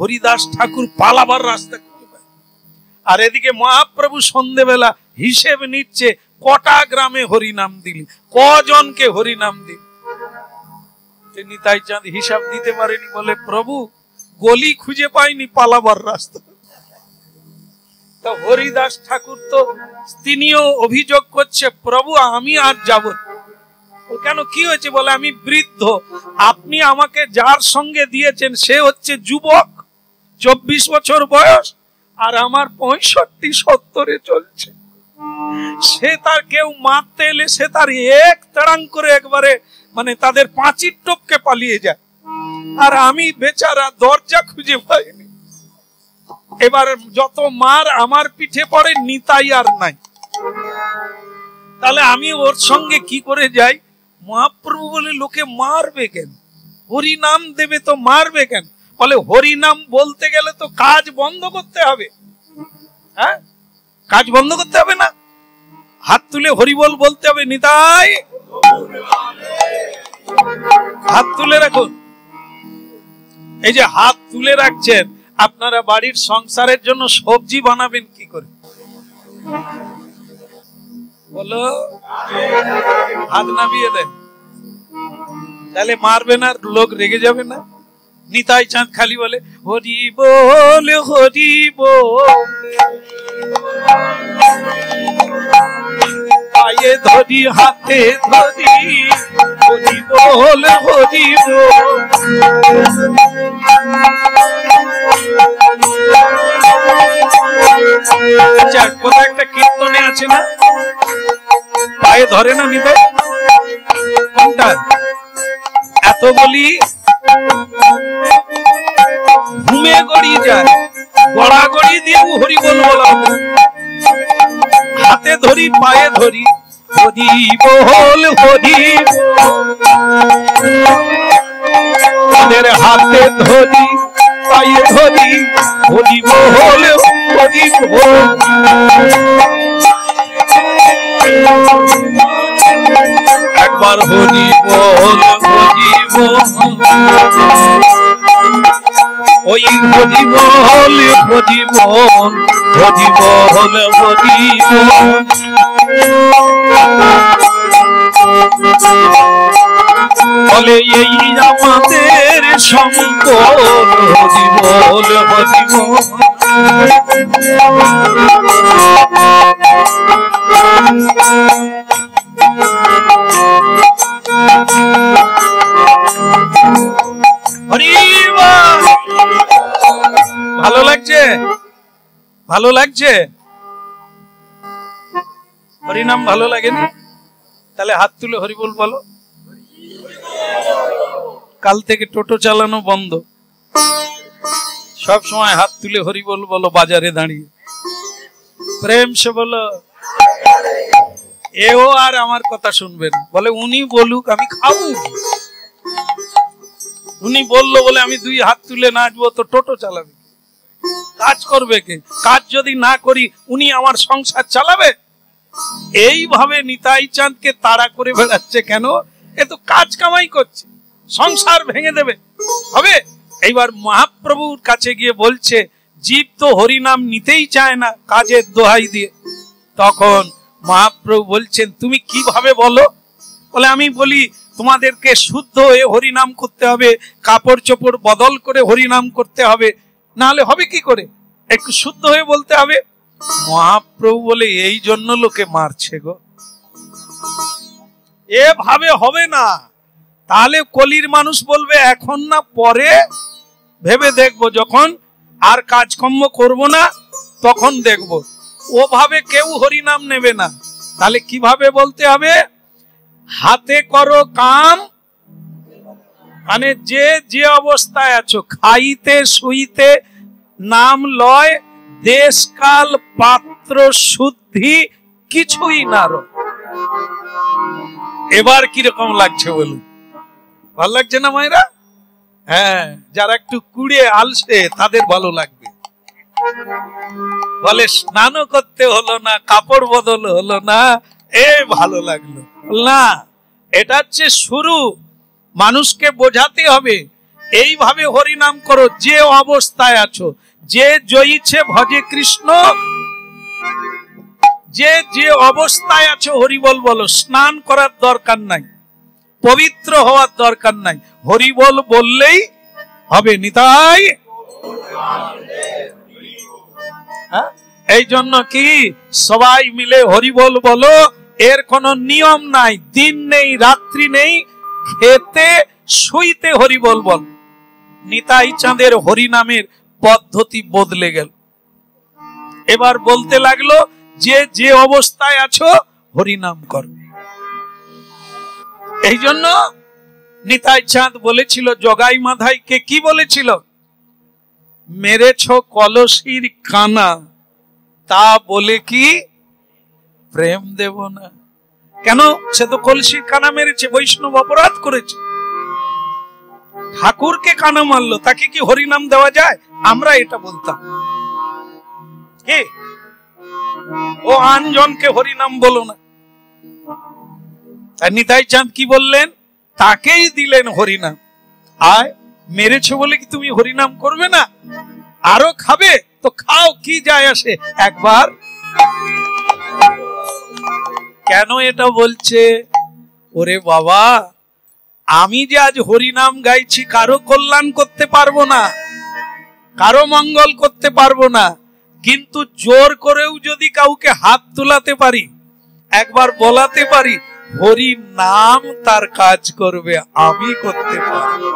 হরিদাস ঠাকুর পালাবার রাস্তা খুঁজে পায়। আর এদিকে মহাপ্রভু সন্ধ্যেবেলা হিসেব নিচ্ছে কটা গ্রামে হরিনাম দিলি, কজনকে হরিনাম দিলি। নিতাই চাঁদ হিসাব দিতে পারেনি, বলে প্রভু গলি খুঁজে পাইনি পালাবার রাস্তা। তা হরিদাস ঠাকুর তো তিনিও অভিযোগ করছে, প্রভু আমি আর যাব না। কেন, কি হয়েছে? বলে আমি বৃদ্ধ, আপনি আমাকে যার সঙ্গে দিয়েছেন সে হচ্ছে যুবক, 24 বছর বয়স, আর আমার 65-70 চলছে। সে তার কেউ মারতে এলে সে তার এক তাড়াং করে একবারে মানে তাদের পাঁচির টপকে পালিয়ে যায়, আর আমি বেচারা দরজা খুঁজে পাইনি। এবার যত মার আমার পিঠে পড়ে, নিতাই আর নাই, তাহলে আমি ওর সঙ্গে কি করে যাই? মহাপ্রভু বলে লোকে মারবে কেন, হরিনাম দেবে তো মারবে কেন? বলে হরিনাম বলতে গেলে তো কাজ বন্ধ করতে হবে। হ্যাঁ, কাজ বন্ধ করতে হবে না, হাত তুলে হরিবল বলতে হবে। নিতাই হাত তুলে রাখুন। এই যে হাত তুলে রাখছেন, আপনারা বাড়ির সংসারের জন্য সবজি বানাবেন কি করে? বলো, হাত নামিয়ে দেন, তাহলে মারবে না, লোক রেগে যাবে না। নিতাই চাঁদ খালি বলে হরি বল, হরি বল, পায়ে ধরি, হাতে ধরি, হরি বল, হরি বল। আচ্ছা, কোথায় একটা কীর্তনে আছে না, পায়ে ধরে না নিতাই? কোনটা? এত বলি ঘুমে গড়িয়ে যায়, গড়াগড়ি দিয়ে হরি বল বলা, হাতে ধরি, পায়ে ধরি, হরি বল, হরি বল, হাতে ধরি, পায়ে ধরি, হরি বল, হরি বল। একবার হরি বল, হরি বল, ওই হরি বল, হরি বল, হরি বল, হরি বল। বলে এই আমাদের সম্পদ, হরি বল, হরি বল। ভালো লাগছে? ভালো লাগছে? হরিনাম ভালো লাগেনি? তাহলে হাত তুলে হরিবল বলো। কাল থেকে টোটো চালানো বন্ধ, সব সময় হাত তুলে হরিবল বলো, বাজারে দাঁড়িয়ে প্রেম সে বলো। এও আর আমার কথা শুনবেন, বলে উনি বলুক আমি খাবো। উনি বললো বলে আমি 2 হাত তুলে নাচবো, তো টোটো চালাবে, কাজ করবে কে? কাজ যদি না করি উনি আমার সংসার চালাবে? এইভাবে নিতাই চাঁদকে তাড়া করে বেড়াচ্ছে কেন? এ তো কাজ কামাই করছে, সংসার ভেঙে দেবে, হবে? এইবার মহাপ্রভুর কাছে গিয়ে বলছে জীব তো হরিনাম নিতেই চায় না কাজের দোহাই দিয়ে। তখন মহাপ্রভু বলছেন তুমি কিভাবে বলো? বলে আমি বলি তোমাদেরকে শুদ্ধ হয়ে হরিনাম করতে হবে, কাপড় চোপড় বদল করে হরিনাম করতে হবে, নাহলে হবে কি করে? একটু শুদ্ধ হয়ে বলতে হবে। মহাপ্রভু বলে এই জন্য লোকে মারছে গো, এভাবে হবে না। তাহলে কলির মানুষ বলবে এখন না পরে ভেবে দেখবো, যখন আর কাজকর্ম করব না তখন দেখব। ওভাবে কেউ হরিনাম নেবে না। তাহলে কিভাবে বলতে হবে? হাতে করো কাম, মানে যে যে অবস্থায় আছো, খাইতে শুইতে নাম লয়, দেশকাল পাত্র শুদ্ধি কিছুই না রো। এবার কিরকম লাগছে বলুন? ভালো লাগছে না মায়েরা? হ্যাঁ, যারা একটু কুড়ে আলসে তাদের ভালো লাগবে। বলে স্নানও করতে হলো না, কাপড় বদল হলো না, এ ভালো লাগলো না। এটা হচ্ছে শুরু। মানুষকে বোঝাতে হবে এইভাবে হরিনাম করো যে অবস্থায় আছো। যে জয়ীছে ভজে কৃষ্ণ, যে যে অবস্থায় আছো হরিবল বলো। স্নান করার দরকার নাই, পবিত্র হওয়ার দরকার নাই, হরিবল বললেই হবে। নিতাই এই জন্য কি সবাই মিলে হরিবল বলো। এর কোনো নিয়ম নাই, দিন নেই, রাত্রি নেই, খেতে শুইতে হরিবল বল। নিতাই চাঁদের হরিনামের পদ্ধতি বদলে গেল। এবার বলতে লাগলো যে যে অবস্থায় আছো হরিনাম কর। এই জন্য নিতাই চাঁদ বলেছিল জগাই মাধাইকে, কি বলেছিল? মেরেছ কলসির কানা, তা বলে কি প্রেম দেব না? কেন? সে তো কলসির কানা মেরেছে, বৈষ্ণব অপরাধ করেছে, ঠাকুরকে কানা মারলো, তাকে কি হরিনাম দেওয়া যায়? আমরা এটা বলতাম কি ও আনজনকে হরিনাম বলো না। নিতাই চাঁদ কি বললেন? তাকেই দিলেন হরিনাম। আয়, মেরেছো বলে কি তুমি হরিনাম করবে না? আরো খাবে তো খাও, কি যায় আসে। একবার কেন এটা বলছে? ওরে বাবা, আমি যে আজ হরিনাম গাইছি কারো কল্যাণ করতে পারবো না, কারো মঙ্গল করতে পারবো না, কিন্তু জোর করেও যদি কাউকে হাত তোলাতে পারি, একবার বলাতে পারি, হরি নাম তার কাজ করবে, আমি করতে পারবো।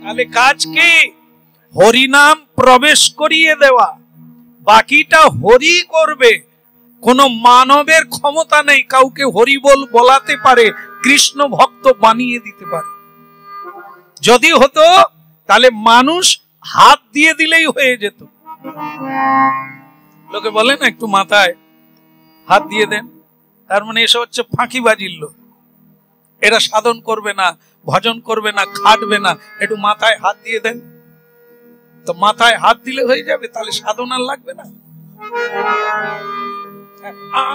তাহলে কাজ কি? হরিনাম প্রবেশ করিয়ে দেওয়া, বাকিটা হরি করবে। কোন মানবের ক্ষমতা নেই কাউকে হরিবল বলাতে পারে, কৃষ্ণ ভক্ত বানিয়ে দিতে পারে। যদি হতো তাহলে মানুষ হাত দিয়ে দিলেই হয়ে যেত। লোকে বলে না একটু মাথায় হাত দিয়ে দেন, তার মানে এসব হচ্ছে ফাঁকিবাজির লোক। এরা সাধন করবে না, ভজন করবে না, খাটবে না, একটু মাথায় হাত দিয়ে দেন। তো মাথায় হাত দিলে হয়ে যাবে, তাহলে সাধন আর লাগবে না।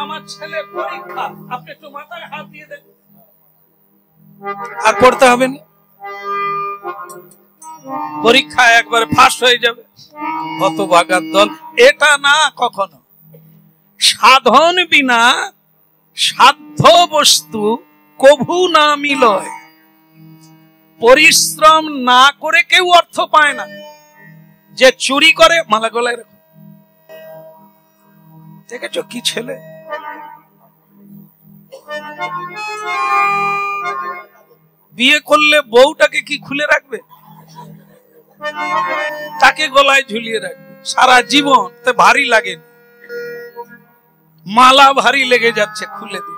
আমার ছেলের পরীক্ষা, আপনি একটু মাথায় হাত দিয়ে দেন, আর পড়তে হবে না, পরীক্ষা একবারে ফাঁস হয়ে যাবে। হতভাগার দল। এটা না, কখনো সাধন বিনা সাধ্য বস্তু কভু না মিলয়। পরিশ্রম না করে কেউ অর্থ পায় না। যে চুরি করে, মালা গলায় রাখো, দেখেছো কি ছেলে, বিয়ে করলে বউটাকে কি খুলে রাখবে? তাকে গলায় ঝুলিয়ে রাখবে সারা জীবন। তে ভারী লাগে, মালা ভারী লেগে যাচ্ছে, খুলে দি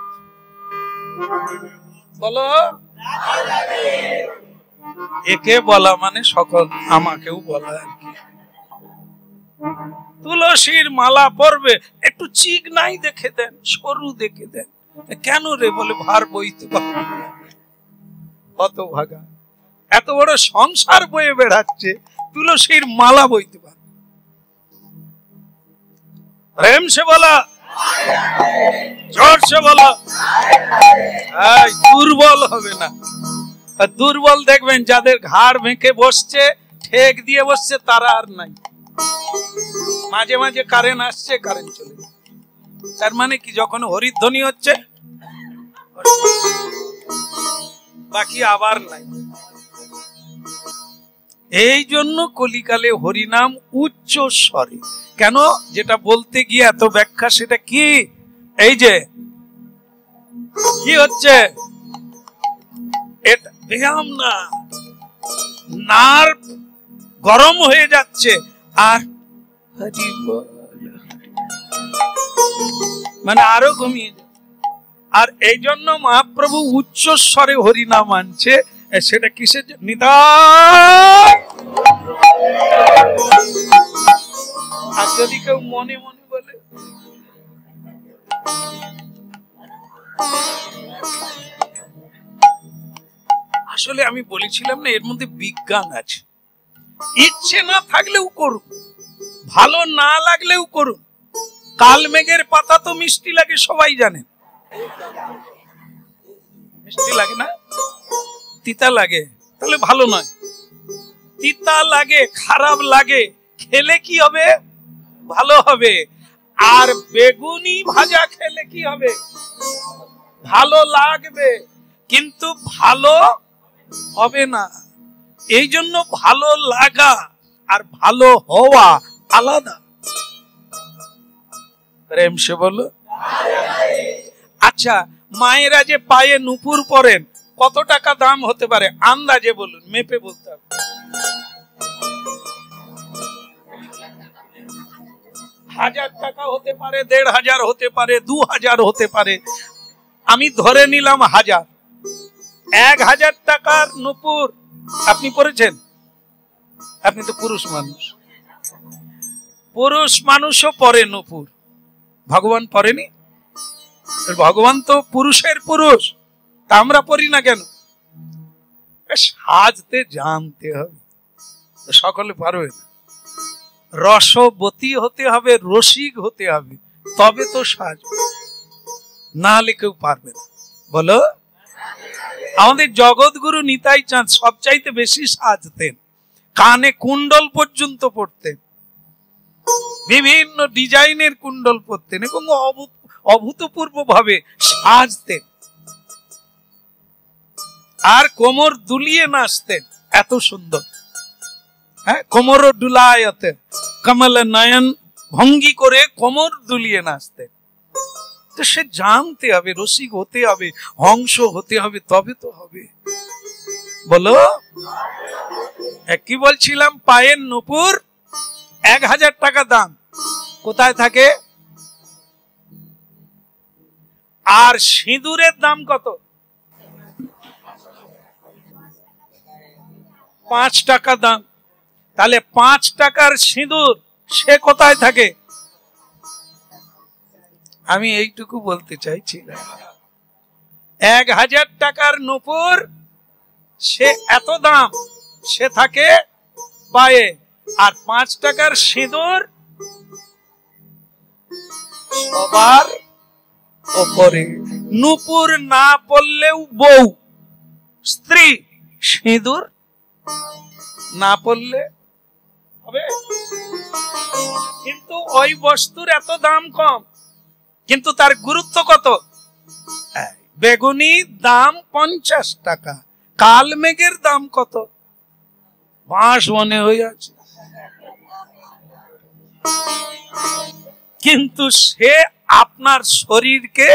বলো। একে বলা মানে সকল, আমাকেও বলা আর কি। তুলসীর মালা পরবে, একটু চিকনাই দেখে দেন, সরু দেখে দেন। কেন রে? বলে ভার বইতে পারবে। হতভাগা, এত বড় সংসার বয়ে বেড়াচ্ছে, তুলসীর মালা বইতে পারবে। প্রেম সে বলা, জোর সে বলা, দুর্বল হবে না। দুর্বল দেখবেন যাদের ঘাড় ভেঙে বসছে, ঠেক দিয়ে বসছে, তারা আর নাই। মাঝে মাঝে কারেন্ট আসছে, কারেন্ট চলে যাচ্ছে, তার মানে কি যখন হরিধ্বনি হচ্ছে বাকি আবার নাই। এই জন্য কলিকালে হরিনাম উচ্চ স্বরে। কেন? যেটা বলতে গিয়ে এত ব্যাখ্যা, সেটা কি? এই যে কি হচ্ছে, এটা ব্যায়াম না, নার্ভ গরম হয়ে যাচ্ছে, আর মানে আরো ঘুমিয়ে যায়। আর এই জন্য মহাপ্রভু উচ্চ স্বরে হরিনাম আনছে, সেটা কিসের জন্য? নিতাই। আর যদি কেউ মনে মনে বলে আসলে আমি বলেছিলাম না, এর মধ্যে বিজ্ঞান আছে। ইচ্ছে না থাকলেও করুন, ভালো না লাগলেও করুন। কালমেঘের পাতা তো মিষ্টি লাগে, সবাই জানেন। মিষ্টি লাগে না, তিতা লাগে, তাহলে ভালো নয়। তিতা লাগে, খারাপ লাগে, খেলে কি হবে? ভালো হবে। আর বেগুনি ভাজা খেলে কি হবে? ভালো লাগবে, কিন্তু ভালো হবে না। এই জন্য ভালো লাগা আর ভালো হওয়া আলাদা। প্রেম সে বলো। আচ্ছা, মায়েরা যে পায়ে নুপুর পরেন, কত টাকা দাম হতে পারে আন্দাজে বলুন, মেপে বলতে হবে। 1000 টাকা হতে পারে, 1500 হতে পারে, 2000 হতে পারে। আমি ধরে নিলাম 1000। 1000 টাকার নুপুর আপনি পরেছেন? আপনি তো পুরুষ মানুষ, পুরুষ মানুষও পরে নুপুর, ভগবান পরেনি? ভগবান তো পুরুষের পুরুষ, তা আমরা পড়ি না কেন? সাজতে জানতে হবে, সকলে পারবে না। রসবতী হতে হবে, রসিক হতে হবে, তবে তো সাজবে, না হলে কেউ পারবে না। বলো। আমাদের জগৎগুরু নিতাই চাঁদ সবচাইতে বেশি সাজতেন, কানে কুণ্ডল পর্যন্ত পড়তেন, বিভিন্ন ডিজাইনের কুণ্ডল পরতেন এবং অভূতপূর্ব ভাবে সাজতেন। আর কোমর দুলিয়ে নাচতেন, এত সুন্দর। হ্যাঁ, কোমর দুলায়তে কমল নয়ন ভঙ্গি করে কোমর দুলিয়ে নাচতেন। তো সে জানতে হবে, রসিক হতে হবে, হংস হতে হবে, তবে তো হবে। বলো। কি বলছিলাম? পায়ের নুপুর 1000 টাকা দাম। কোথায় থাকে? আর সিঁদুরের দাম কত? 5 টাকা দাম। তাহলে 5 টাকার সিঁদুর সে কোথায় থাকে? আমি এইটুকু বলতে চাইছি, 1000 টাকার নুপুর সে এত দাম, সে থাকে পায়ে। আর 5 টাকার সিঁদুর সবার ওপরে। নুপুর না পড়লেও বউ, স্ত্রী, সিঁদুর না পড়লে হবে। কিন্তু ওই বস্তুর এত দাম কম, কিন্তু তার গুরুত্ব কত? বেগুনি দাম 50 টাকা, কালমেঘের দাম কত? বাঁশ মনে হয়ে আছে। কিন্তু সে আপনার শরীরকে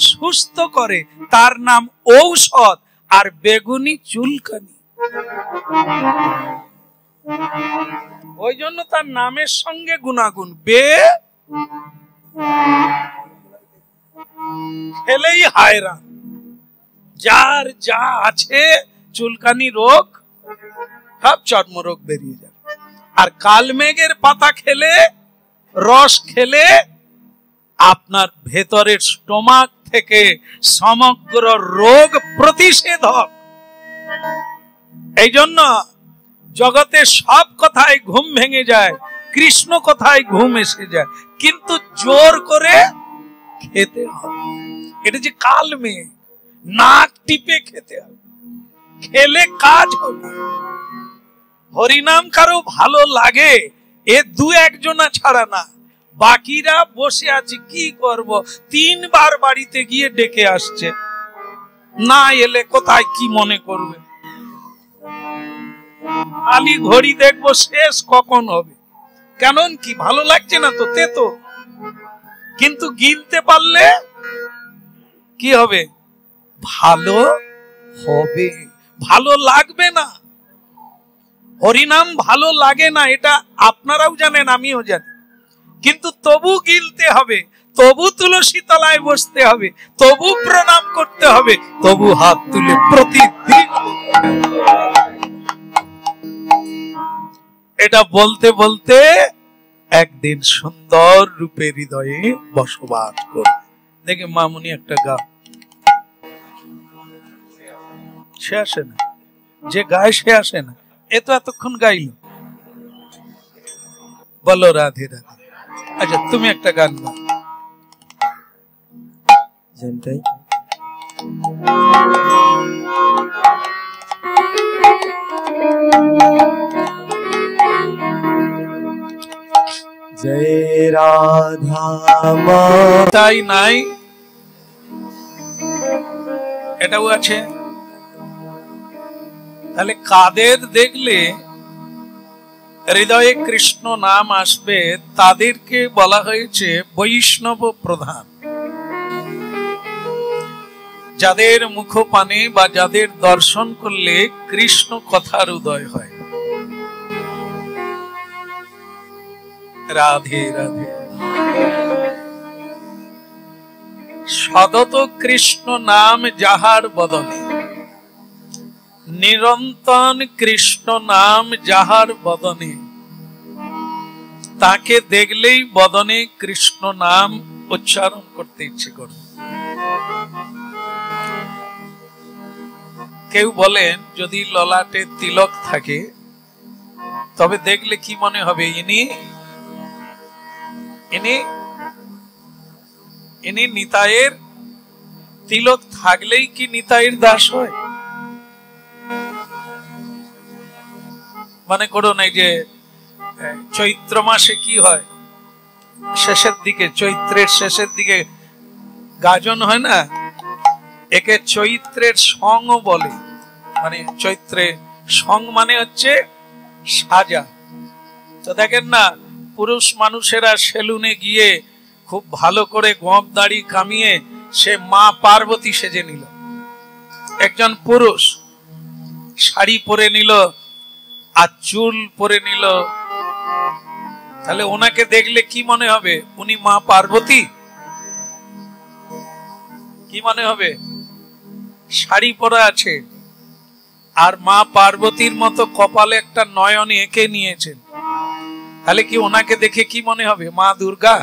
সুস্থ করে, তার নাম ঔষধ। আর বেগুনি চুলকানি। ওই জন্য তার নামের সঙ্গে গুণাগুণ। খেলেই হায়রান, যার যা আছে চুলকানি রোগ, সব চর্মরোগ বেরিয়ে যায়। আর কালমেঘের পাতা খেলে, রস খেলে আপনার ভেতরের স্টোমাক থেকে সমগ্র রোগ প্রতিষেধক। এই জন্য জগতে সব কথায় ঘুম ভেঙে যায়, কৃষ্ণ কথায় ঘুম এসে যায়, কিন্তু জোর করে খেতে হবে। এটা যে কালমেঘ, নাক টিপে খেতে হবে, খেলে কাজ হবে। হরিনাম কারো ভালো লাগে এ 2-1 জনা ছাড়া না, বাকিরা বসে আছে কি করব, 3 বার বাড়িতে গিয়ে ডেকে আসছে, না এলে কোথায় কি মনে করবে। খালি ঘড়ি দেখবো শেষ কখন হবে, কেন কি ভালো লাগছে না তো, তেতো। কিন্তু গিলতে পারলে কি হবে? ভালো হবে, ভালো লাগবে না। হরিনাম ভালো লাগে না, এটা আপনারাও জানেন, আমিও জানি, কিন্তু তবু গিলতে হবে, তবু তুলসী তলায় বসতে হবে, তবু প্রণাম করতে হবে, তবু হাত তুলে প্রতিদিন। এটা বলতে বলতে একদিন সুন্দর রূপে হৃদয়ে বসবাস করবে। দেখে মামুনি একটা গা, সে আসে না, যে গায় সে আসে না, এ তো এতক্ষণ গাইল। বলো রাধে রাধে। আচ্ছা তুমি একটা গান গাও। জানতাই জয় রাধা তাই নাই, এটাও আছে। তাহলে কাদের দেখলে হৃদয়ে কৃষ্ণ নাম আসবে তাদেরকে বলা হয়েছে বৈষ্ণব প্রধান। যাদের মুখপানে বা যাদের দর্শন করলে কৃষ্ণ কথার উদয় হয়। রাধে রাধে। সদত কৃষ্ণ নাম যাহার বদনে, নিরন্তর কৃষ্ণ নাম যাহার বদনে, তাকে দেখলেই বদনে কৃষ্ণ নাম উচ্চারণ করতে ইচ্ছে করে। কেউ বলেন যদি ললাটে তিলক থাকে তবে দেখলে কি মনে হবে, ইনি ইনি ইনি নিতাইয়ের, তিলক থাকলেই কি নিতাইয়ের দাস হয়? মনে করুন এই যে চৈত্র মাসে কি হয়, শেষের দিকে, চৈত্রের শেষের দিকে গাজন হয় না, একে চৈত্রের সং বলে। মানে চৈত্রে সং মানে হচ্ছে সাজা। তো দেখেন না, পুরুষ মানুষেরা সেলুনে গিয়ে খুব ভালো করে গোঁফ দাড়ি কামিয়ে সে মা পার্বতী সেজে নিল। একজন পুরুষ শাড়ি পরে নিল আর চুল পরে নিল, তাহলে ওনাকে দেখলে কি মনে হবে, উনি মা পার্বতী? কি মনে হবে? শাড়ি পরা আছে আর মা পার্বতীর মতো কপালে একটা নয়ন এঁকে নিয়েছেন, তাহলে কি ওনাকে দেখে কি মনে হবে, মা দুর্গা?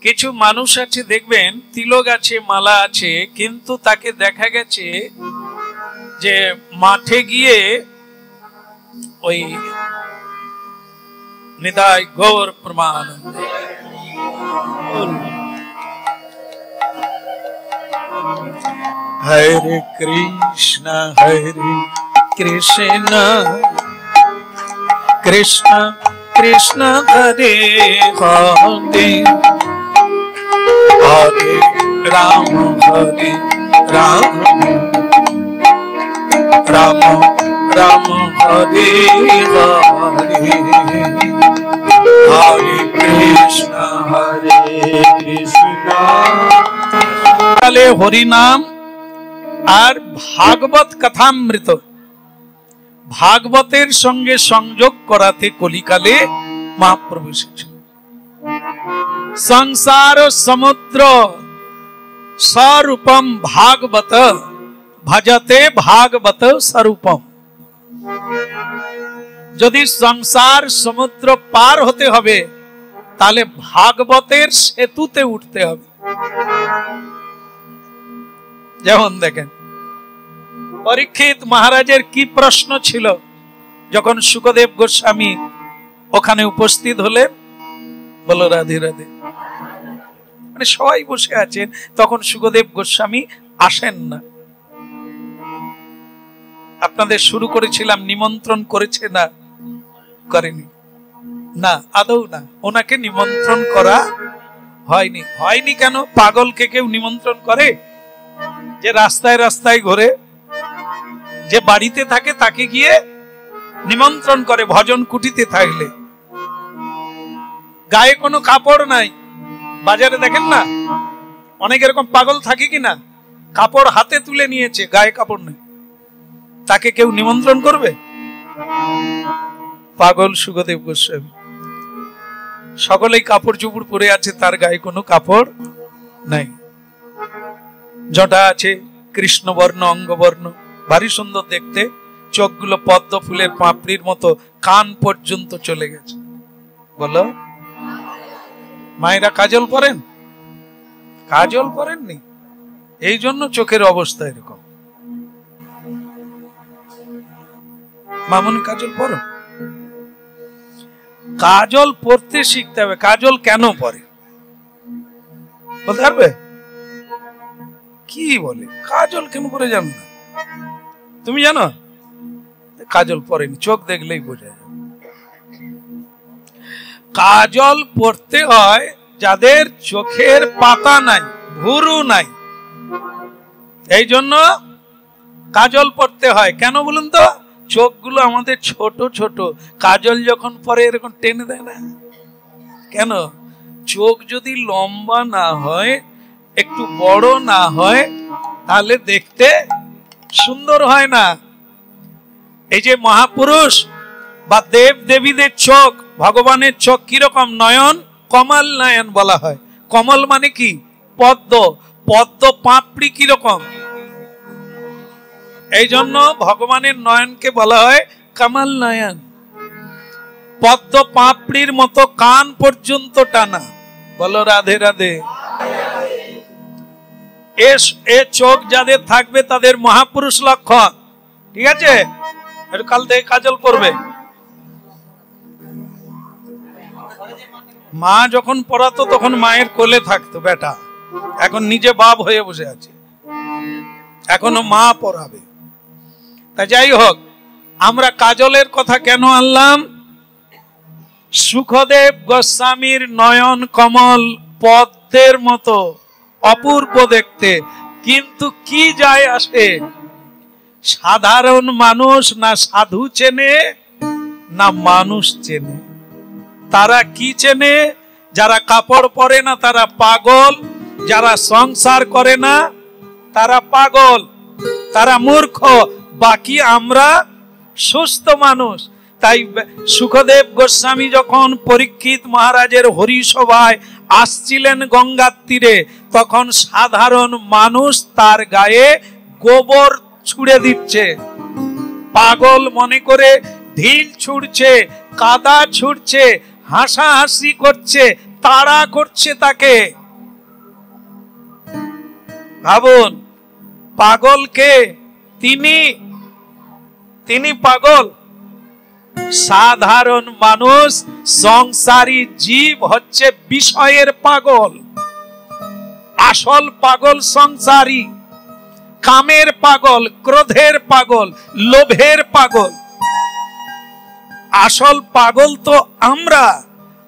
কিছু মানুষ আছে দেখবেন তিলক আছে, মালা আছে, কিন্তু তাকে দেখা গেছে যে মাঠে গিয়ে ওই নিতাই গৌর প্রেমানন্দ হরে কৃষ্ণ কৃষ্ণ কৃষ্ণ কৃষ্ণ হরে হরে হরে রাম রাম রাম রাম হরে হরে হরে কৃষ্ণ তাহলে হরিনাম আর ভাগবত কথামৃত, ভাগবতের সঙ্গে সংযোগ করাতে কলিকালে মহাপ্রভু এসেছেন। সংসার সমুদ্র স্বরূপম ভাগবত ভজতে ভাগবত স্বরূপম। যদি সংসার সমুদ্র পার হতে হবে তাহলে ভাগবতের সেতুতে উঠতে হবে। যেমন দেখেন পরীক্ষিত মহারাজের কি প্রশ্ন ছিল যখন শুকদেব গোস্বামী ওখানে উপস্থিত হলেন? বলো রাধে রাধে। মানে সবাই বসে আছেন, তখন শুকদেব গোস্বামী আসেন না। আপনাদের শুরু করেছিলাম, নিমন্ত্রণ করেছে না? করেনি না, আদৌ না, ওনাকে নিমন্ত্রণ করা হয়নি। হয়নি কেন? পাগলকে কেউ নিমন্ত্রণ করে? যে রাস্তায় রাস্তায় ঘোরে, যে বাড়িতে থাকে তাকে গিয়ে নিমন্ত্রণ করে ভজন কুটিতে থাকলে। গায়ে কোনো কাপড় নাই, বাজারে দেখেন না অনেক এরকম পাগল থাকে কিনা, কাপড় হাতে তুলে নিয়েছে, গায়ে কাপড় নেই, তাকে কেউ নিমন্ত্রণ করবে? পাগল সুখদেব গোস্বামী। সকলেই কাপড় চোপড় পরে আছে, তার গায়ে কোনো কাপড় নাই। জটা আছে কৃষ্ণবর্ণ, অঙ্গবর্ণ, ভারী সুন্দর দেখতে, চোখগুলো পদ্ম ফুলের পাপড়ির মতো, কান পর্যন্ত চলে গেছে। বলো, মায়েরা কাজল পরেন? কাজল পরেননি, এই জন্য চোখের অবস্থা এরকম। মামুনি কাজল পরো? কাজল পরতে শিখতে হবে। কাজল কেন পরে বলতে পারবে? কি বলে কাজল কেন পরে জানো না? তুমি জানো? কাজল পরেনি, চোখ দেখলেই বোঝা যায়। কাজল পরতে হয় যাদের চোখের পাতা নাই, ভুরু নাই, এই জন্য কাজল পরতে হয়। কেন বলুন তো? চোখগুলো আমাদের ছোট ছোট, কাজল যখন পরে এরকম টেনে দেয় না কেন? চোখ যদি লম্বা না হয়, একটু বড় না হয়, তাহলে দেখতে সুন্দর হয় না। এই যে মহাপুরুষ বা দেব দেবীদের চোখ, ভগবানের চোখ কিরকম? নয়ন কমল নয়ন বলা হয়। কমল মানে কি? পদ্ম। পদ্ম পাপড়ি কিরকম? এই জন্য ভগবানের নয়নকে বলা হয় কমল নয়ন। পদ্ম পাপড়ির মতো কান পর্যন্ত টানা। বলো রাধে রাধে। এ চোখ যাদের থাকবে তাদের মহাপুরুষ লক্ষণ। ঠিক আছে, কাল থেকে কাজল পরবে। মা যখন পড়াতো তখন মায়ের কোলে থাকতো বেটা, এখন নিজে বাপ হয়ে বসে আছে, এখনো মা পড়াবে। তা যাই হোক, আমরা কাজলের কথা কেন আনলাম? সুখদেব গোস্বামীর নয়ন কমল পদ্মের মতো অপূর্ব দেখতে, কিন্তু কি যায় আসে? সাধারণ মানুষ না সাধু চেনে না মানুষ চেনে। তারা কি চেনে? যারা কাপড় পরে না তারা পাগল, যারা সংসার করে না তারা পাগল, তারা মূর্খ, বাকি আমরা সুস্থ মানুষ। তাই সুখদেব গোস্বামী যখন পরীক্ষিত মহারাজের হরিসভায় আসছিলেন গঙ্গার তীরে, তখন সাধারণ মানুষ তার গায়ে গোবর ছুঁড়ে দিচ্ছে, পাগল মনে করে ঢিল ছুঁড়ছে, কাদা ছুঁড়ছে, হাসাহাসি করছে, তাড়া করছে তাকে। ভাবুন, পাগলকে তিনি পাগল। সাধারণ মানুষ, সংসারী জীব হচ্ছে বিষয়ের পাগল। আসল পাগল সংসারী, কামের পাগল, ক্রোধের পাগল, লোভের পাগল। আসল পাগল তো আমরা।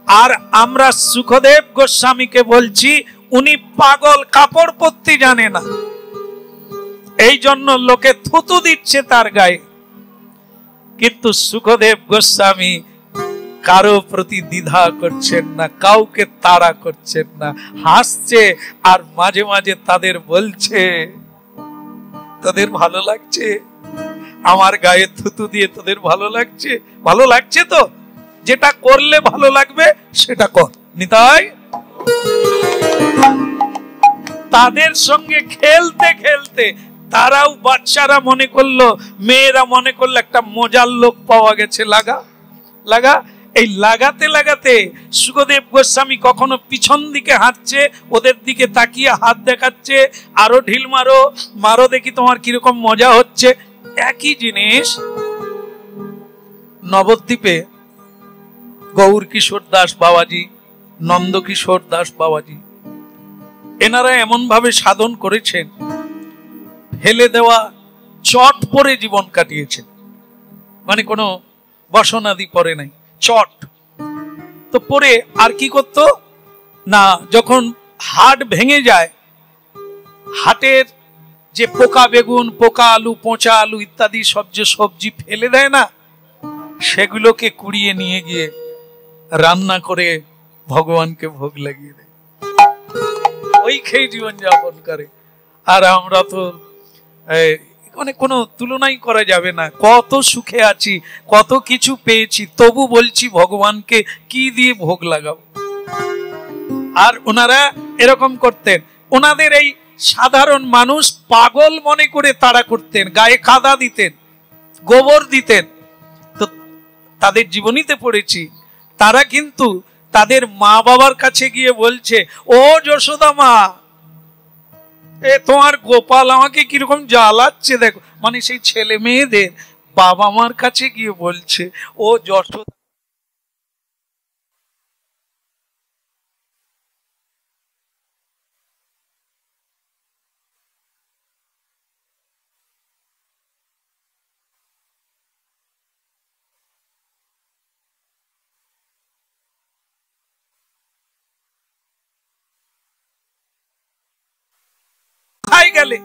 আর আমরা সুখদেব গোস্বামীকে বলছি উনি পাগল, কাপড় পরতে জানে না, এই জন্য লোকে থুতু দিচ্ছে তার গায়ে। কিন্তু সুখদেব গোস্বামী কারো প্রতি দ্বিধা করছেন না, কাউকে তাড়া করছেন না, হাসছে আর মাঝে মাঝে তাদের বলছে, তোদের ভালো লাগছে? আমার গায়ে থুতু দিয়ে তোদের ভালো লাগছে? ভালো লাগছে তো? যেটা করলে ভালো লাগবে সেটা কর। নিতাই তাদের সঙ্গে খেলতে খেলতে তারাও, বাচ্চারা মনে করলো, মেয়েরা মনে করলো একটা মজার লোক পাওয়া গেছে, লাগা। এই লাগাতে লাগাতে সুখদেব গোস্বামী কখনো পিছন দিকে হাঁটছে, ওদের দিকে তাকিয়ে হাত দেখাচ্ছে, আরো ঢিল মারো দেখি তোমার কিরকম মজা হচ্ছে। একই জিনিস নবদ্বীপে গৌর কিশোর দাস বাবাজি, নন্দ কিশোর দাস বাবাজি, এনারা এমন ভাবে সাধন করেছেন, ফেলে দেওয়া চট পরে জীবন কাটিয়েছেন। মানে কোনো বসনাদি পরে নাই, চট তো পরে। আর কি করতো না, যখন হাট ভেঙে যায়, হাটের যে পোকা বেগুন, পোকা আলু, পচা আলু ইত্যাদি সব যে সবজি ফেলে দেয় না, সেগুলোকে কুড়িয়ে নিয়ে গিয়ে রান্না করে ভগবানকে ভোগ লাগিয়ে দেয়, ওই খেয়ে জীবন যাপন করে। আর আমরা তো মানে কোনো তুলনাই করা যাবে না। কত সুখে আছি, কত কিছু পেয়েছি, তবু বলছি ভগবানকে কি দিয়ে ভোগ লাগাবো। আর ওনারা এরকম করতেন। ওনাদের এই সাধারণ মানুষ পাগল মনে করে তাড়া করতেন, গায়ে কাদা দিতেন, গোবর দিতেন। তো তাদের জীবনীতে পড়েছি, তারা কিন্তু তাদের মা বাবার কাছে গিয়ে বলছে, ও যশোদা মা, তোমার গোপাল আমাকে কিরকম জ্বালাচ্ছে দেখো। মানে সেই ছেলে মেয়েদের বাবা মার কাছে গিয়ে বলছে, ও যশোদা। গেলে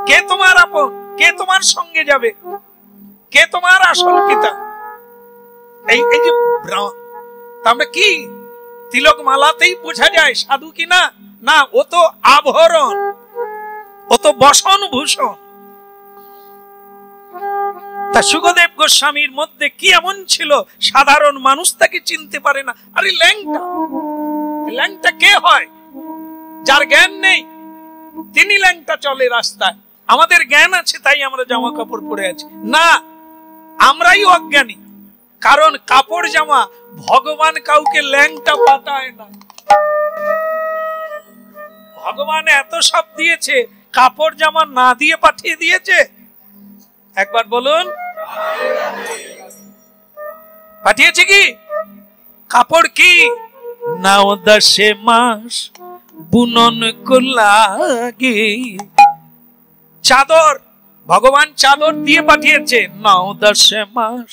কে তোমার আপন, কে তোমার সঙ্গে যাবে, কে তোমার আসল পিতা? এই যে আমরা কি তিলক মালাতেই বোঝা যায় সাধু কিনা? না, ও তো আভরণ, ও তো বসন ভূষণ। তা সুখদেব গোস্বামীর মধ্যে কি এমন ছিল সাধারণ মানুষ তাকে চিনতে পারে না? আরে ল্যাংটা, ল্যাংটা কে হয়? যার জ্ঞান নেই তিনি ল্যাংটা চলে রাস্তায়। আমাদের জ্ঞান আছে তাই আমরা জামা কাপড় পরে আছি না, আমরাই অজ্ঞানী। কারণ কাপড় জামা ভগবান কাউকে ল্যাংটা পাঠায় না। ভগবান এত সব দিয়েছে, কাপড় জামা না দিয়ে পাঠিয়ে দিয়েছে? একবার বলুন, পাঠিয়েছে কি? কাপড় কি? নাও 10 মাস বুনন কো লাগে। চাদর, ভগবান চাদর দিয়ে পাঠিয়েছে। নাও 10 মাস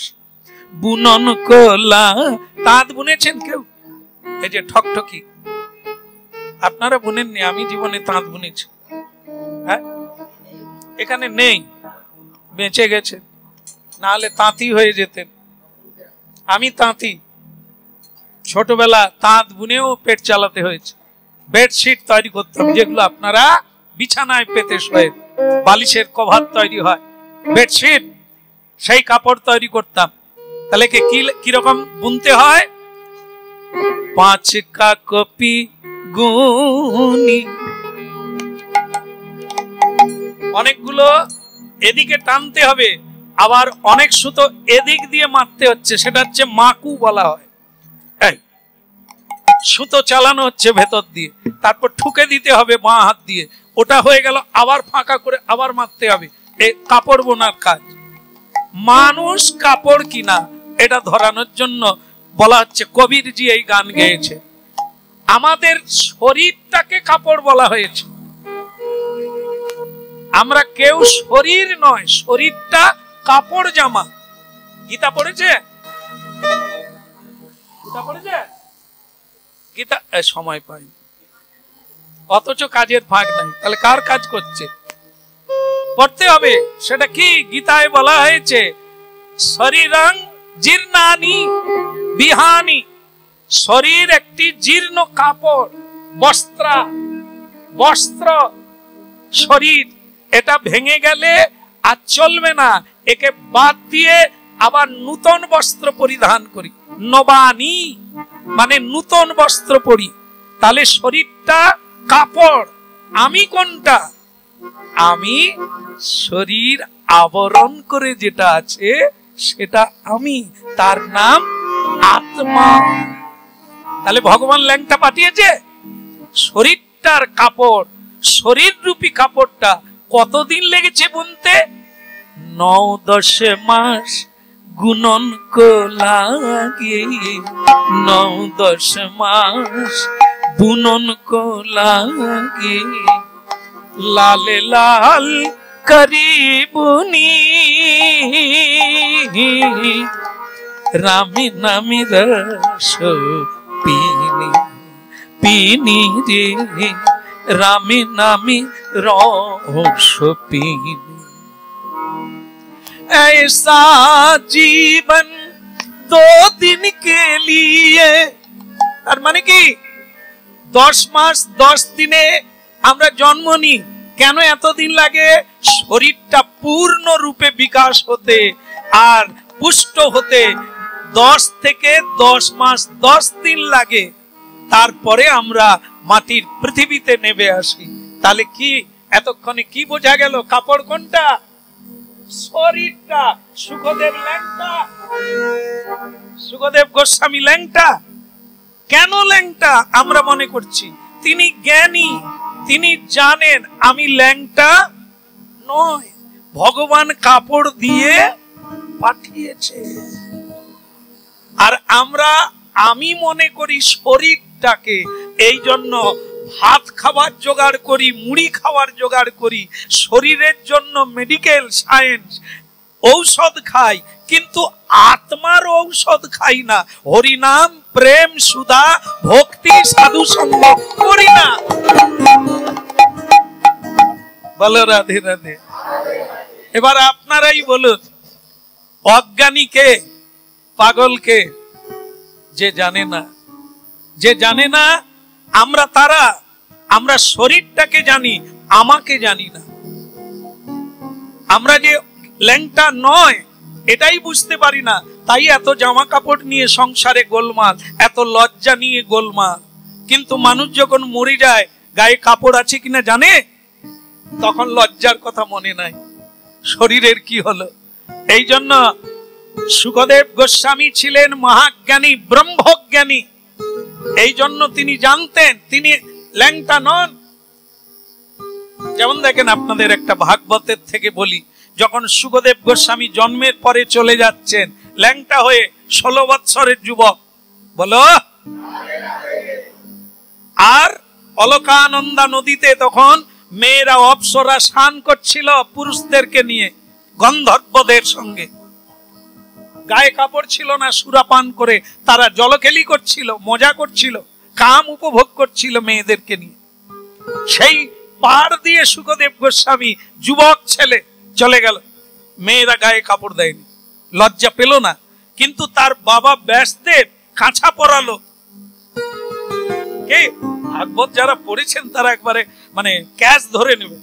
বুনন কো লাগে। তাঁত বুনেছেন কেউ? এই যে ঠকঠকি, আপনারা বুনেননি, আমি জীবনে তাঁত বুনেছি। হ্যাঁ, এখানে নেই, বেঁচে গেছে, না হলে তাঁতি হয়ে যেতেন। আমি তাঁতি, ছোটবেলা তাঁত বুনেও পেট চালাতে হয়েছে। বেডশিট তৈরি করতাম, যেগুলো আপনারা বিছানায় পেতে শোয়েন, বালিশের কভার তৈরি হয়, বেডশিট, সেই কাপড় তৈরি করতাম। তাহলে কিরকম বুনতে হয়? 5 কা কপি গুনি, অনেকগুলো এদিকে টানতে হবে, আবার অনেক সুতো এদিক দিয়ে মারতে হচ্ছে, সেটা হচ্ছে মাকু বলা হয়। সুতো চালানো হচ্ছে ভেতর দিয়ে, তারপর ঠুকে দিতে হবে বাঁ হাত দিয়ে, ওটা হয়ে গেল, আবার ফাঁকা করে আবার মারতে হবে। এই কাপড় বোনার কাজ। মানুষ কাপড় কিনা এটা ধরানোর জন্য বলা হচ্ছে, কবিরজি এই গান গেয়েছে, আমাদের শরীরটাকে কাপড় বলা হয়েছে। আমরা কেউ শরীর নয়, শরীরটা কাপড় জামা। গীতা পড়েছে? গীতা পড়েছে? গীতা সময় পাই, অথচ কাজের ফাঁক নাই। তাহলে কার কাজ করছে? পড়তে হবে। সেটা কি? গীতায় বলা হয়েছে, শরীরং জীর্ণানি বিহানি। শরীর একটি জীর্ণ কাপড়, বস্ত্র। শরীর এটা ভেঙে গেলে আর চলবে না, একে বাদ দিয়ে আবার নূতন বস্ত্র পরিধান করি। নবানি মানে নূতন বস্ত্র পরি। তাহলে শরীরটা কাপড়। আমি কোনটা? আমি শরীর আবরণ করে যেটা আছে সেটা আমি, তার নাম আত্মা। তাহলে ভগবান ল্যাংটা পাঠিয়েছে। শরীরটার কাপড়, শরীর রূপী কাপড়টা কতদিন লেগেছে বুনতে? 9-10 মাস গুণন কো লাগে। 9-10 মাস বুনন কো লাগে। লালে লাল করি বুনি, রামি নামি রস পিনি পিনি রে, रामी नामी रस पीनी। ऐसा जीवन 2 दिन के लिए, তার মানে কি 10 মাস 10 দিনে আমরা জন্ম নিই, কেন এতদিন লাগে? শরীরটা পূর্ণরূপে বিকাশ হতে আর পুষ্ট হতে 10 থেকে 10 মাস 10 দিন লাগে, তারপরে আমরা মাটির পৃথিবীতে নেমে আসি। তাহলে কি এতক্ষণে কি বোঝা গেল? কাপড় কোনটা? শরীরটা। সুখদেব ল্যাংটা, সুখদেব গোস্বামী ল্যাংটা। কেন ল্যাংটা আমরা মনে করছি? তিনি জ্ঞানী, তিনি জানেন আমি ল্যাংটা নয়, ভগবান কাপড় দিয়ে পাঠিয়েছে। আর আমি মনে করি শরীরটাকে, এই জন্য ভাত খাবার জোগাড় করি, মুড়ি খাওয়ার জোগাড় করি, শরীরের জন্য মেডিকেল সায়েন্স ঔষধ খাই, কিন্তু আত্মার ঔষধ খাই না। হরিনাম, প্রেম, সুধা, ভক্তি, সাধু সঙ্গ করি না। বলো রাধে রাধে। এবার আপনারাই বলুন, অজ্ঞানীকে, পাগলকে? যে জানে না, যে জানে না আমরা শরীরটাকে জানি, আমাকে জানি না। আমরা যে ল্যাংটা নয় এটাই বুঝতে পারি না, তাই এত জামা কাপড় নিয়ে সংসারে গোলমাল, এত লজ্জা নিয়ে গোলমাল। কিন্তু মানুষ যখন মরে যায়, গায়ে কাপড় আছে কিনা জানে, তখন লজ্জার কথা মনে নাই, শরীরের কি হলো। এই জন্য সুখদেব গোস্বামী ছিলেন মহাজ্ঞানী, ব্রহ্মজ্ঞানী। এই জন্য তিনি জানতেন তিনি ল্যাংটা নন। যেমন দেখেন, আপনাদের একটা ভাগবতের থেকে বলি, যখন সুখদেব গোস্বামী জন্মের পরে চলে যাচ্ছেন ল্যাংটা হয়ে, 16 বৎসরের যুবক, বলো, আর অলকানন্দা নদীতে তখন মেয়েরা অপ্সরা স্নান করছিল পুরুষদেরকে নিয়ে, গন্ধর্বদের সঙ্গে। গায়ে কাপড় ছিল না, সুরাপান করে তারা জলকেলি করছিল, মজা করছিল, কাম উপভোগ করছিল মেয়েদেরকে নিয়ে। সেই পার দিয়ে সুখদেব গোস্বামী যুবক ছেলে চলে গেল। মেয়েরা গায়ে কাপড় দেয়নি, লজ্জা পেল না, কিন্তু তার বাবা ব্যাসদেব কাঁচা পরালো। কে ভাগবত যারা পড়েছেন তারা একবারে মানে ক্যাচ ধরে নেবে,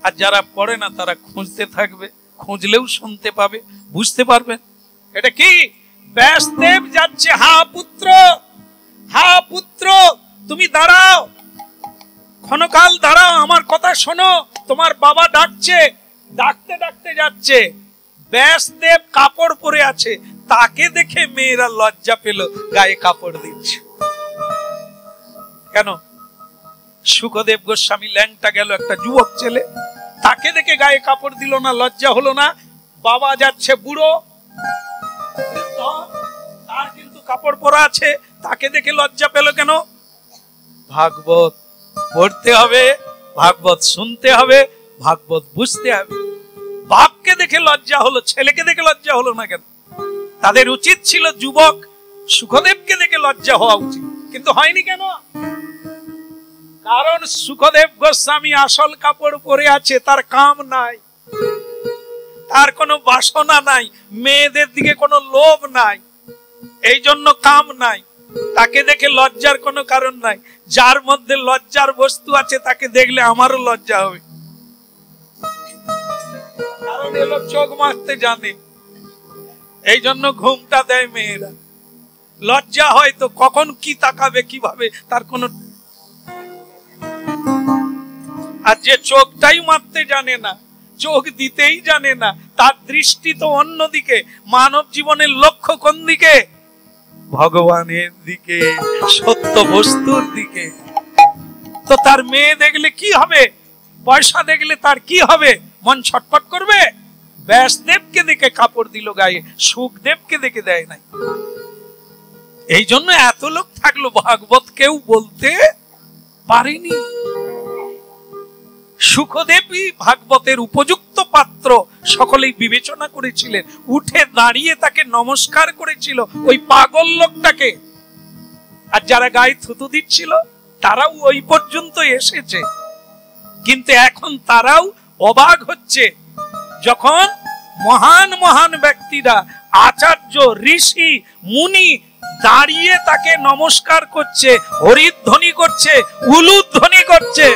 আর যারা পড়ে না তারা খুঁজতে থাকবে, খুঁজলেও শুনতে পাবে, বুঝতে পারবেন। এটা কি? ব্যাসদেব যাচ্ছে, হা পুত্র, হা পুত্র, তুমি দাঁড়াও, ক্ষণকাল দাঁড়াও, আমার কথা শোনো, তোমার বাবা ডাকছে। ডাকতে ডাকতে যাচ্ছে, ব্যাসদেব কাপড় পরে আছে, তাকে দেখে মেয়েরা লজ্জা পেল, গায়ে কাপড় দিচ্ছে। কেন? সুখদেব গোস্বামী ল্যাংটা গেল, একটা যুবক ছেলে, তাকে দেখে গায়ে কাপড় দিল না, লজ্জা হলো না। বাবা যাচ্ছে বুড়ো, তার কিন্তু কাপড় পরা আছে, তাকে দেখে লজ্জা পেল কেন? ভাগবত পড়তে হবে, ভাগবত শুনতে হবে, ভাগবত বুঝতে হবে। বাপকে দেখে লজ্জা হলো, ছেলেকে দেখে লজ্জা হলো না কেন? তাদের উচিত ছিল যুবক সুখদেবকে দেখে লজ্জা হওয়া উচিত, কিন্তু হয়নি কেন? কারণ সুখদেব গোস্বামী আসল কাপড় পরে আছে, তার কাম নাই, তার কোনো বাসনা নাই, মেয়েদের দিকে কোনো লোভ নাই, এই জন্য কাম নাই। তাকে দেখে লজ্জার কোনো কারণ নাই। যার মধ্যে লজ্জার বস্তু আছে তাকে দেখলে আমারও লজ্জা হবে, কারণ এ লোক চোখ মারতে জানে, এই জন্য ঘুমটা দেয় মেয়েরা। লজ্জা হয় তো কখন কি তাকাবে, কিভাবে, তার কোনো। আর যে চোখটাই মারতে জানে না, চোখ দিতেই জানে না, তার দৃষ্টি তো অন্যদিকে। মানব জীবনের লক্ষ্য কোন দিকে? ভগবানের দিকে, সত্য বস্তুর দিকে। তো তার মেয়ে দেখলে কি হবে, পয়সা দেখলে তার কি হবে? মন ছটফট করবে। ব্যাসদেবকে দেখে কাপড় দিল গায়ে, সুখদেবকে দেখে দেয় নাই। এই জন্য এত লোক থাকলো, ভাগবত কেউ বলতে পারেনি। সুখদেবই ভাগবতের উপযুক্ত পাত্র সকলেই বিবেচনা করেছিলেন, উঠে দাঁড়িয়ে তাকে নমস্কার করেছিল ওই পাগল লোকটাকে। আর যারা গায়ে থুতু দিচ্ছিল তারাও ওই পর্যন্ত এসেছে, কিন্তু এখন তারাও অবাক হচ্ছে যখন মহান মহান ব্যক্তিরা, আচার্য, ঋষি, মুনি দাঁড়িয়ে তাকে নমস্কার করছে, হরিধ্বনি করছে, উলুধ্বনি করছে।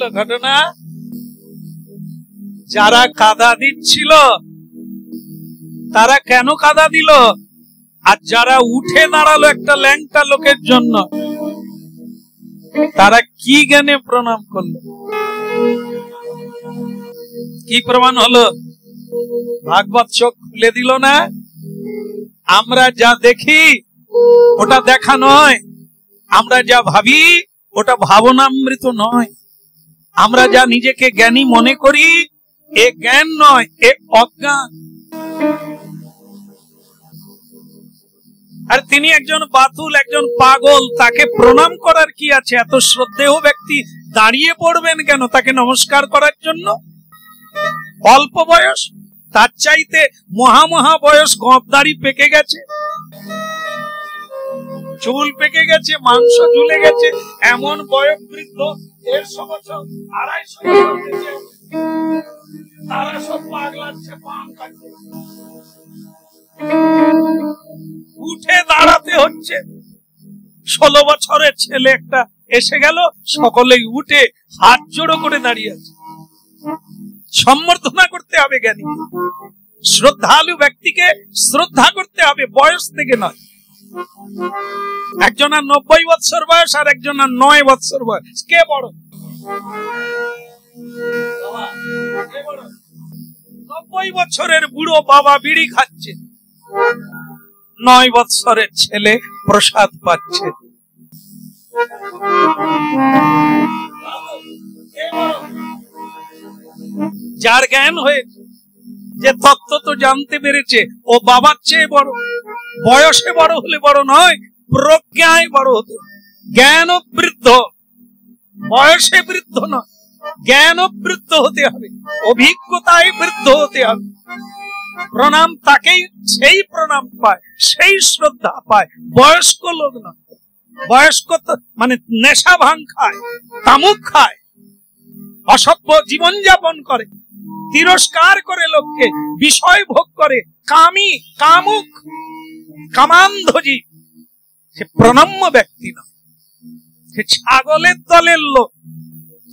হলো ঘটনা? যারা কাদা দিচ্ছিল তারা কেন কাদা দিল? আর যারা উঠে দাঁড়ালো একটা ল্যাংটা লোকের জন্য, তারা কি জ্ঞানে প্রণাম করলো? কি প্রমাণ হলো? ভাগবত চোখ খুলে দিল না? আমরা যা দেখি ওটা দেখা নয়, আমরা যা ভাবি ওটা ভাবনামৃত নয়, আমরা যা নিজেকে জ্ঞানী মনে করি এ জ্ঞান নয়, এ অজ্ঞান। আর তিনি একজন বাতুল, একজন পাগল, তাকে প্রণাম করার কি আছে? এত শ্রদ্ধেয় ব্যক্তি দাঁড়িয়ে পড়বেন কেন তাকে নমস্কার করার জন্য? অল্প বয়স, তার চাইতে মহা বয়স, গঁপদাড়ি পেকে গেছে, চুল পেকে গেছে, মাংস ঝুলে গেছে, এমন বয়োবৃদ্ধ 150 বছর 250 বছর, তারা সব পাগলাচ্ছে, পান খাচ্ছে, উঠে দাঁড়াতে হচ্ছে। 16 বছরের ছেলে একটা এসে গেল, সকলেই উঠে হাত জোড়ো করে দাঁড়িয়ে আছে। সম্বর্ধনা করতে হবে জ্ঞানী, শ্রদ্ধালু ব্যক্তিকে শ্রদ্ধা করতে হবে, বয়স থেকে নয়। একজনের 90 বছর বয়স আর একজনের 9 বছর বয়স, কে বড়? 90 বছরের বুড়ো বাবা বিড়ি খাচ্ছে, 9 বছরের ছেলে প্রসাদ পাচ্ছে। যার জ্ঞান হয়ে যে তত্ত্ব তো জানতে পেরেছে, ও বাবার চেয়ে বড়। বয়সে বড় হলে বড় নয়, প্রজ্ঞায় বড় হতে। জ্ঞান বৃদ্ধ, বয়সে বৃদ্ধ নয়, জ্ঞান বৃদ্ধ হতে হবে, অভিজ্ঞতায় বৃদ্ধ হতে হবে। প্রণাম তাকেই, সেই প্রণাম পায়, সেই শ্রদ্ধা পায় বয়স্ক লোক না। বয়স্ক মানে নেশা ভাঙ খায়, তামুক খায়, অসভ্য জীবনযাপন করে, তিরস্কার করে লোককে, বিষয় ভোগ করে, কামী, কামুক, কামান্ধজি। সে প্রণম্য ব্যক্তি না, সে ছাগলের দলের লোক।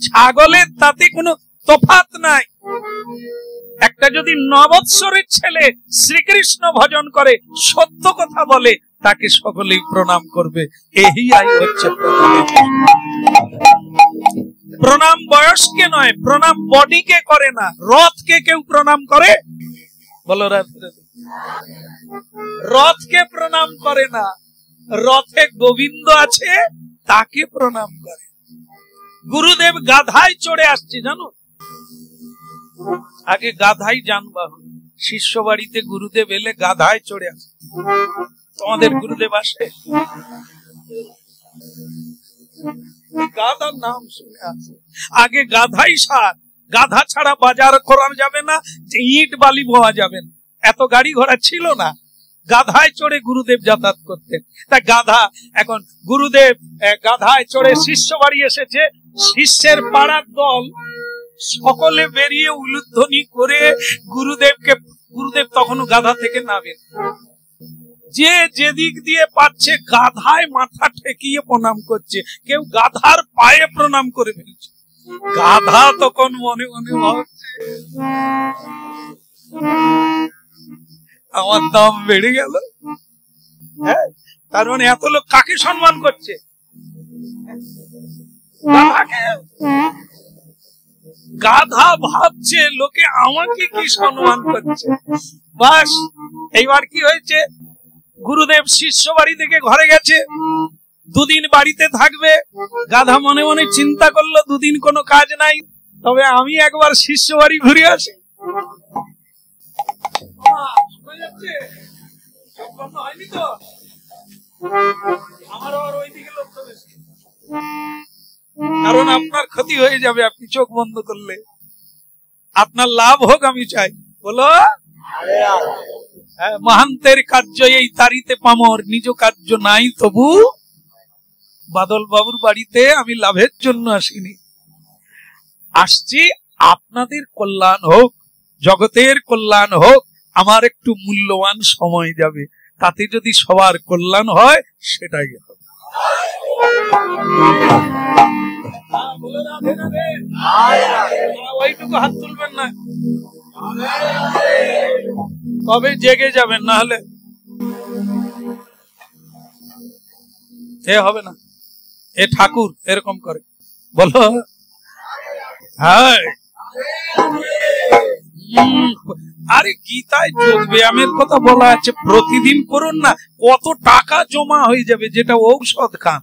ছাগলের তাতে কোনো তফাৎ নাই। একটা যদি 9 বৎসরের ছেলে শ্রীকৃষ্ণ ভজন করে, সত্য কথা বলে, তাকে সকলেই প্রণাম করবে। এই হচ্ছে প্রণাম। বয়সকে নয়, প্রণাম বডিকে করে না। রথকে কেউ প্রণাম করে? বলো, রথকে প্রণাম করে না, রথে গোবিন্দ আছে তাকে প্রণাম করে। গুরুদেব গাধায় চড়ে আসছে, জানো? আগে গাধাই যানবাহন, শিষ্য বাড়িতে গুরুদেব এলে গাধায় চড়ে আসে। তোমাদের গুরুদেব আসে? গাধার নাম শুনে আসে। আগে গাধাই সার, গাধা ছাড়া বাজার করা যাবে না, ইট বালি বোয়া যাবে না, এত গাড়ি ঘোড়া ছিল না। গাধায় চড়ে গুরুদেব যাতায়াত করতেন। তা গাধা, এখন গুরুদেব গাধায় চড়ে শিষ্য বাড়ি এসেছে, শিষ্যের পাড়ার দল সকলে বেরিয়ে উলুধ্বনি করে গুরুদেব তখনও গাধা থেকে নামেন। যে যেদিক দিয়ে পাচ্ছে গাধায় মাথা ঠেকিয়ে প্রণাম করছে, কেউ গাধার পায়ে প্রণাম করে ফেলছে। গাধা তখন মনে মনে ভাবছে, আমার দাম বেড়ে গেল। হ্যাঁ, তার মানে এত লোক কাকে সম্মান করছে? গাধা ভাবছে লোকে আমাকে কি সম্মান করছে। বাস, এইবার কি হয়েছে? গুরুদেব শিষ্য বাড়ি থেকে ঘরে গেছে, 2 দিন বাড়িতে থাকবে। গাধা মনে মনে চিন্তা করলো, 2 দিন কোনো কাজ নাই, তবে আমি একবার শিষ্য বাড়ি ঘুরে আসি। কারণ আপনার ক্ষতি হয়ে যাবে আপনি চোখ বন্ধ করলে। আপনার লাভ হোক আমি চাই। বলো, মহান্তের কার্য এই তারিতে পামর, নিজ কার্য নাই তবু। বাদল বাবুর বাড়িতে আমি লাভের জন্য আসিনি, আসছি আপনাদের কল্যাণ হোক, জগতের কল্যাণ হোক। আমার একটু মূল্যবান সময় যাবে, তাতে যদি সবার কল্যাণ হয় সেটাই হবে। রাধে রাধে। ওইটুকু হাত তুলবেন না, তবে জেগে যাবেন, না হলে এ হবে না। এ ঠাকুর এরকম করে, বলো হ্যাঁ। আরে গীতায় যোগ ব্যায়ামের কথা বলা আছে, প্রতিদিন করুন না, কত টাকা জমা হয়ে যাবে, যেটা ঔষধ খান,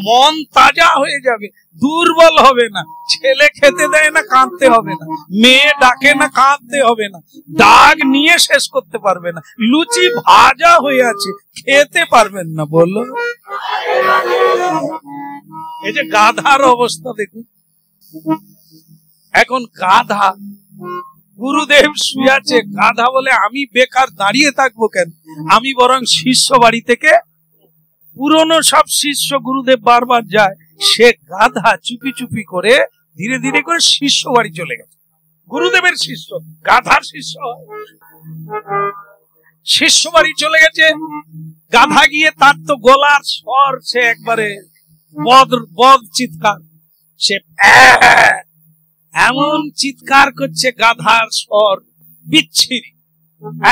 মন তাজা হয়ে যাবে, দুর্বল হবে না, ছেলে খেতে দেয় না কাঁদতে হবে না, মেয়ে ডাকে না কাঁদতে হবে না, দাগ নিয়ে শেষ করতে পারবে না, লুচি ভাজা হয়ে আছে খেতে পারবেন না, বললো। এই যে গাধার অবস্থা দেখুন, এখন গাধা, গুরুদেব শুয়ে আছে, গাধা বলে আমি বেকার দাঁড়িয়ে থাকবো কেন, আমি বরং শিষ্য বাড়ি থেকে, পুরনো সব শিষ্য গুরুদেব বারবার যায়, সে গাধা চুপি চুপি করে ধীরে ধীরে করে শিষ্য বাড়ি চলে গেছে। গুরুদেবের শিষ্য, গাধার শিষ্য, শিষ্য বাড়ি চলে গেছে। গাধা গিয়ে তার তো গলার স্বর, সে একবারে বদ চিৎকার, সে এমন চিৎকার করছে, গাধার স্বর বিচ্ছিরি,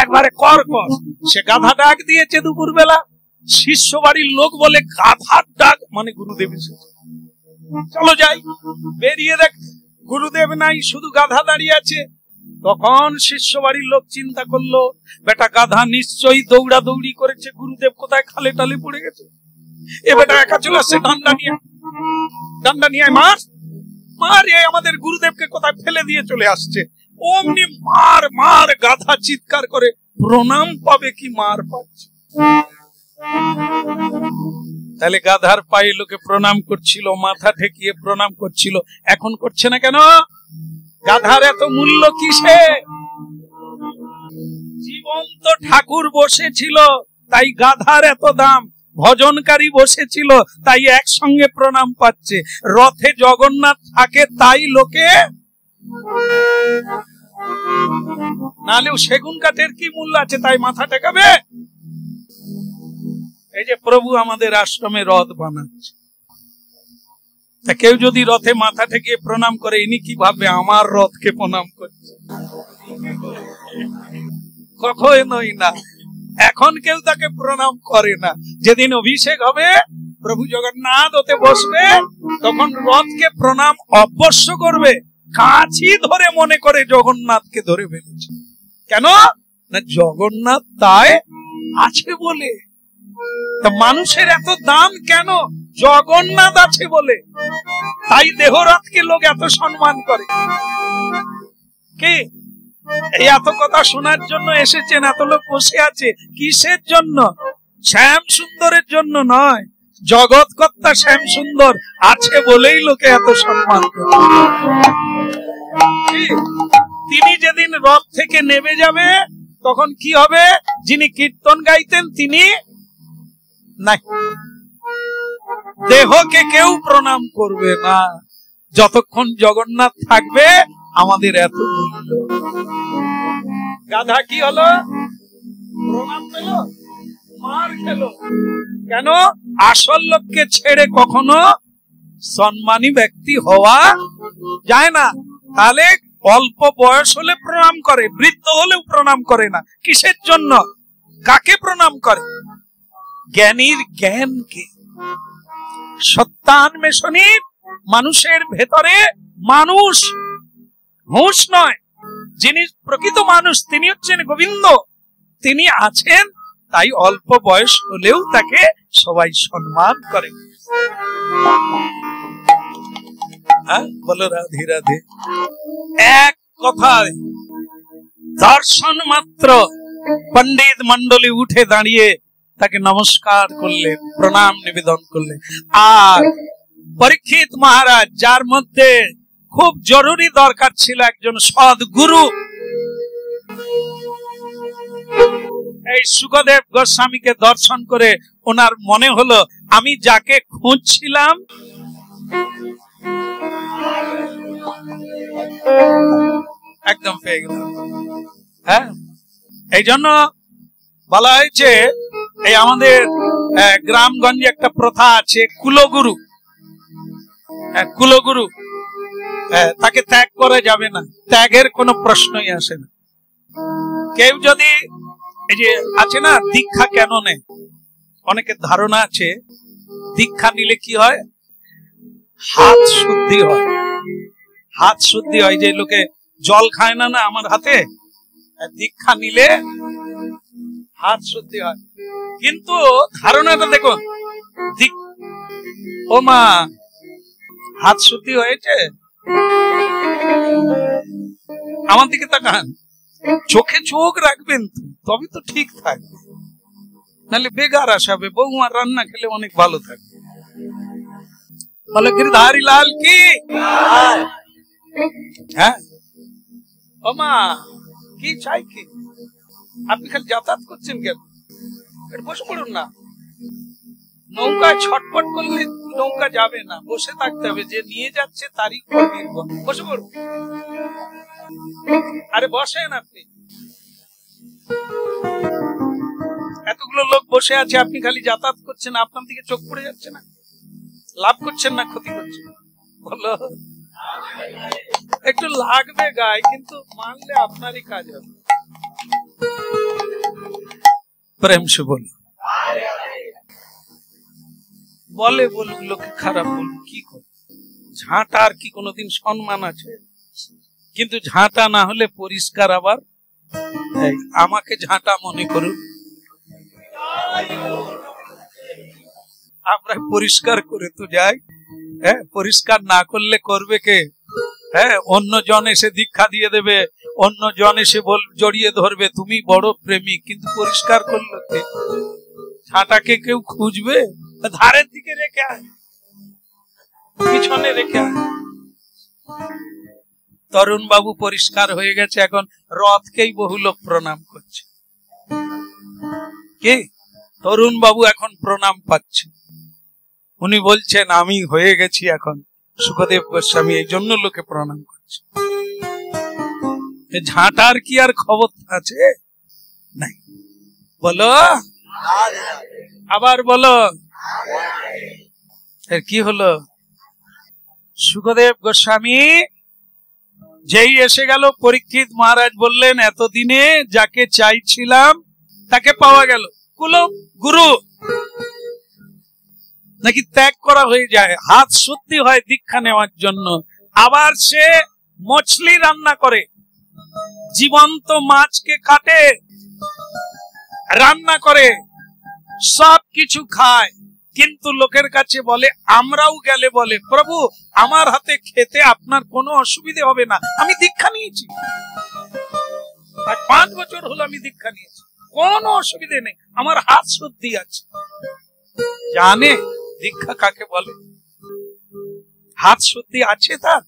একবারে কর্কশ। সে গাধা ডাক দিয়েছে দুপুর বেলা, শিষ্য বাড়ির লোক বলে গাধার ডাক মানে গুরুদেব এসেছে, চলো যাই। বেরিয়ে দেখ গুরুদেব নাই, শুধু গাধা দাঁড়িয়ে আছে। তখন শিষ্য বাড়ির লোক চিন্তা করলো, বেটা গাধা নিশ্চয়ই দৌড়া দৌড়ি করেছে, গুরুদেব কোথায় খালে টালে পড়ে গেছে, এ বেটা একা চলে আসছে, ডান্ডা নিয়ে মার মার, আমাদের গুরুদেবকে কোথায় ফেলে দিয়ে চলে আসছে। অমনি মার মার, গাধা চিৎকার করে, প্রণাম পাবে কি মার পাচ্ছে। তাহলে গাধার পায়ে লোকে প্রণাম করছিল, মাথা ঠেকিয়ে প্রণাম করছিল, এখন করছে না কেন? গাধার এত মূল্য কিসে? জীবন্ত ঠাকুর বসেছিল তাই গাধার এত দাম, ভজনকারী বসেছিল তাই একসঙ্গে প্রণাম পাচ্ছে, রথে জগন্নাথ থাকে তাই লোকে, নাহলেও সেগুন কাঠের কি মূল্য আছে তাই মাথা টেকাবে? এই যে প্রভু আমাদের আশ্রমে রথ বানাচ্ছে, তা কেউ যদি রথে মাথা ঠেকিয়ে প্রণাম করে, ইনি কি ভাববে আমার রথকে প্রণাম করছে? কখনোই না। এখন কেউ তাকে প্রণাম করে না। যেদিন অভিষেক হবে, প্রভু জগন্নাথ ওতে বসবে, তখন রথকে প্রণাম অবশ্য করবে, কাঁচি ধরে মনে করে জগন্নাথকে ধরে ফেলেছে। কেন না জগন্নাথ তাই আছে বলে। তা মানুষের এত দাম কেন? জগন্নাথ আছে বলে। তাই দেহরথকে লোক এত সম্মান করে। কে এই এত কথা শোনার জন্য এসেছেন, এত লোক বসে আছে কিসের জন্য? শ্যাম সুন্দরের জন্য নয়, জগৎকর্তা শ্যাম সুন্দর আছে বলেই লোকে এত সম্মান করে। তিনি যেদিন রথ থেকে নেমে যাবে তখন কি হবে? যিনি কীর্তন গাইতেন তিনি নাই, দেহকে কেউ প্রণাম করবে না। যতক্ষণ জগন্নাথ থাকবে আমাদের এত মূল্য। গাধা কি হলো? প্রণাম পেল, মার খেল। কেন? আসল লোককে ছেড়ে কখনো সম্মানী ব্যক্তি হওয়া যায় না। তাহলে অল্প বয়স হলে প্রণাম করে, বৃদ্ধ হলেও প্রণাম করে না। কিসের জন্য? কাকে প্রণাম করে? জ্ঞানীর জ্ঞানকে। সত্যান্বেষণী মানুষের ভেতরে মানুষ, হুঁশ নয়, যিনি প্রকৃত মানুষ তিনি হচ্ছেন গোবিন্দ। তিনি আছেন, তাই অল্প বয়স হলেও তাকে সবাই সম্মান করে। বলো রাধে রাধে। এক কথায় দর্শন মাত্র পণ্ডিত মন্ডলী উঠে দাঁড়িয়ে তাকে নমস্কার করলেন, প্রণাম নিবেদন করলেন। আর পরীক্ষিত মহারাজ, যার মধ্যে খুব জরুরি দরকার ছিল একজন সদ্গুরু, এই সুখদেব গোস্বামীকে দর্শন করে ওনার মনে হলো আমি যাকে খুঁজছিলাম একদম পেয়ে গেলাম। হ্যাঁ, এই জন্য বলা হয়েছে, এই আমাদের গ্রামগঞ্জে একটা প্রথা আছে, কুলগুরু। কুলগুরু, তাকে ত্যাগ করা যাবে না, ত্যাগের কোনো প্রশ্নই আসে না। কেউ যদি এই যে আছে না দীক্ষা কেন নেয়, অনেকের ধারণা আছে দীক্ষা নিলে কি হয়, হাত শুদ্ধি হয়। হাত শুদ্ধি হয়, যে লোকে জল খায় না, না আমার হাতে, দীক্ষা নিলে হাত শুদ্ধি হয়। কিন্তু ধারণাটা দেখুন, ও মা হাত শুদ্ধি হয়েছে, আমার দিকে তাকান, চোখে চোখ রাখবেন তবে তো ঠিক থাকবে, নাহলে বেগার আসাবে। বৌমার রান্না খেলে অনেক ভালো থাকবে। বলে গিরধারী লাল কি, হ্যাঁ ও মা কি চাই কি, আপনি খালি যাতায়াত করছেন কেন, বসে পড়ুন না। নৌকায় ছটফট করলে নৌকা যাবে না, বসে থাকতে হবে, যে নিয়ে যাচ্ছে তারই নির্ভর। বসে পড়ুন, আরে বসেন আপনি। এতগুলো লোক বসে আছে, আপনি খালি যাতায়াত করছেন, আপনার দিকে চোখ পড়ে যাচ্ছে না, লাভ করছেন না ক্ষতি করছেন? বলো, একটু লাগবে গায়ে, কিন্তু মানলে আপনারই কাজ হবে। প্রেম সে বলো, বলে বলুক, লোকে খারাপ বলুক, কি কর, ঝাঁটা আর কি কোনোদিন সম্মান আছে? কিন্তু ঝাঁটা না হলে পরিষ্কার, আবার আমাকে ঝাঁটা মনে করুন, আমরা পরিষ্কার করে তো যাই, পরিষ্কার না করলে করবে কে? অন্য জন এসে দীক্ষা দিয়ে দেবে, অন্য জন এসে জড়িয়ে ধরবে তুমি বড় প্রেমিক, কিন্তু পরিষ্কার করলো কে? ঝাঁটাকে কেউ খুঁজবে? ধারের দিকে রেখে আয়, পিছনে রেখে আয়। তরুণ বাবু পরিষ্কার হয়ে গেছে, এখন রথকেই বহু লোক প্রণাম করছে। কি তরুণ বাবু এখন প্রণাম পাচ্ছে, উনি বলছেন আমি হয়ে গেছি এখন সুখদেব গোস্বামী, এই জন্য লোকে প্রণাম করছে। ঝাঁটার কি আর খবর আছে? নাই। বলো, আবার বলো, এর কি হলো? সুখদেব গোস্বামী যেই এসে গেল, পরীক্ষিত মহারাজ বললেন এতদিনে যাকে চাইছিলাম তাকে পাওয়া গেল। গুরু নাকি ত্যাগ করা হয়ে যায়, হাত শুদ্ধি হয় দীক্ষা নেওয়ার জন্য। আবার সে মছলি রান্না করে, জীবন্ত মাছকে কাটে, রান্না করে, সব কিছু খায়, কিন্তু লোকের কাছে বলে, আমরাও গেলে বলে প্রভু আমার হাতে খেতে আপনার কোনো অসুবিধে হবে না, আমি দীক্ষা নিয়েছি, আর 5 বছর হলো আমি দীক্ষা নিয়েছি, কোনো অসুবিধে নেই, আমার হাত শুদ্ধি আছে। জানে দীক্ষা কাকে বলে? হাত শুদ্ধি আছে তার,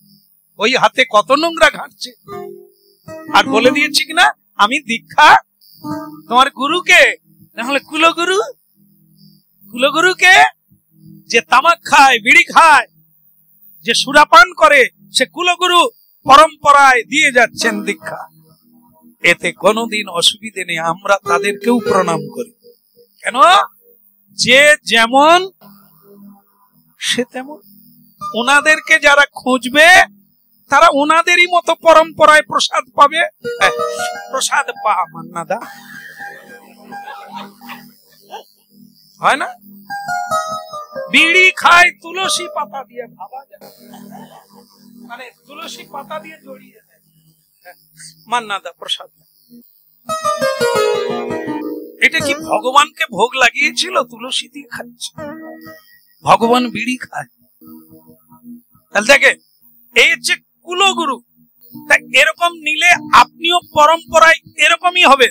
ওই হাতে কত নোংরা ঘাটছে, আর বলে দিয়েছি কিনা আমি দীক্ষা। তোমার গুরুকে, না হলে কুলগুরু, কুলগুরুকে যে তামাক খায়, বিড়ি খায়, যে সুরাপান করে, সে কুলগুরু পরম্পরায় দিয়ে যাচ্ছেন দীক্ষা। এতে কোনোদিন অসুবিধে নেই, আমরা তাদেরকেও প্রণাম করি। কেন? যে যেমন সে তেমন। ওনাদেরকে যারা খুঁজবে তারা ওনাদেরই মতো পরম্পরায় প্রসাদ পাবে। প্রসাদ পা মান্নাদা হয় না? বিড়ি খায় তুলসী পাতা দিয়ে, ভাবা যায়, মানে তুলসী পাতা দিয়ে জড়িয়ে দেয়, মান্নাদা প্রসাদ। এটা কি ভগবানকে ভোগ লাগিয়েছিল? তুলসী দিয়ে খাচ্ছে, ভগবান বিড়ি খায়। তাহলে দেখে এই হচ্ছে কুলগুরু। এরকম নিলে আপনিও পরম্পরায় এরকমই হবে।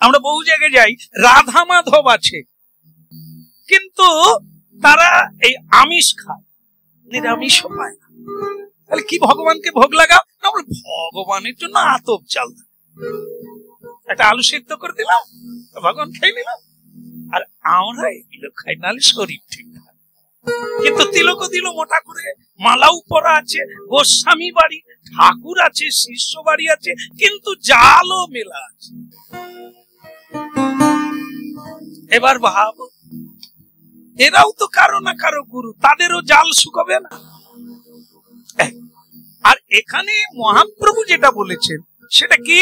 আমরা বহু জায়গায় যাই, রাধা মাধব আছে, কিন্তু তারা এই আমিষ খায়, নিরামিষও পায় না। তাহলে কি ভগবানকে ভোগ লাগাও? না, ভগবানের জন্য আতপ চাল, একটা আলু সিদ্ধ করে দিলাম, ভগবান খেয়ে নিলাম, আর আমরা এগুলো খাই, নাহলে শরীর ঠিক না। কিন্তু তিলক দিল মোটা করে, মালাও পরা আছে, গোস্বামী বাড়ি, ঠাকুর আছে, শিষ্য বাড়ি আছে, কিন্তু জালও মেলা আছে। এবার ভাব, এরাও তো কারো না কারো গুরু, তাদেরও জাল শুকাবে না। আর এখানে মহাপ্রভু যেটা বলেছেন সেটা কি,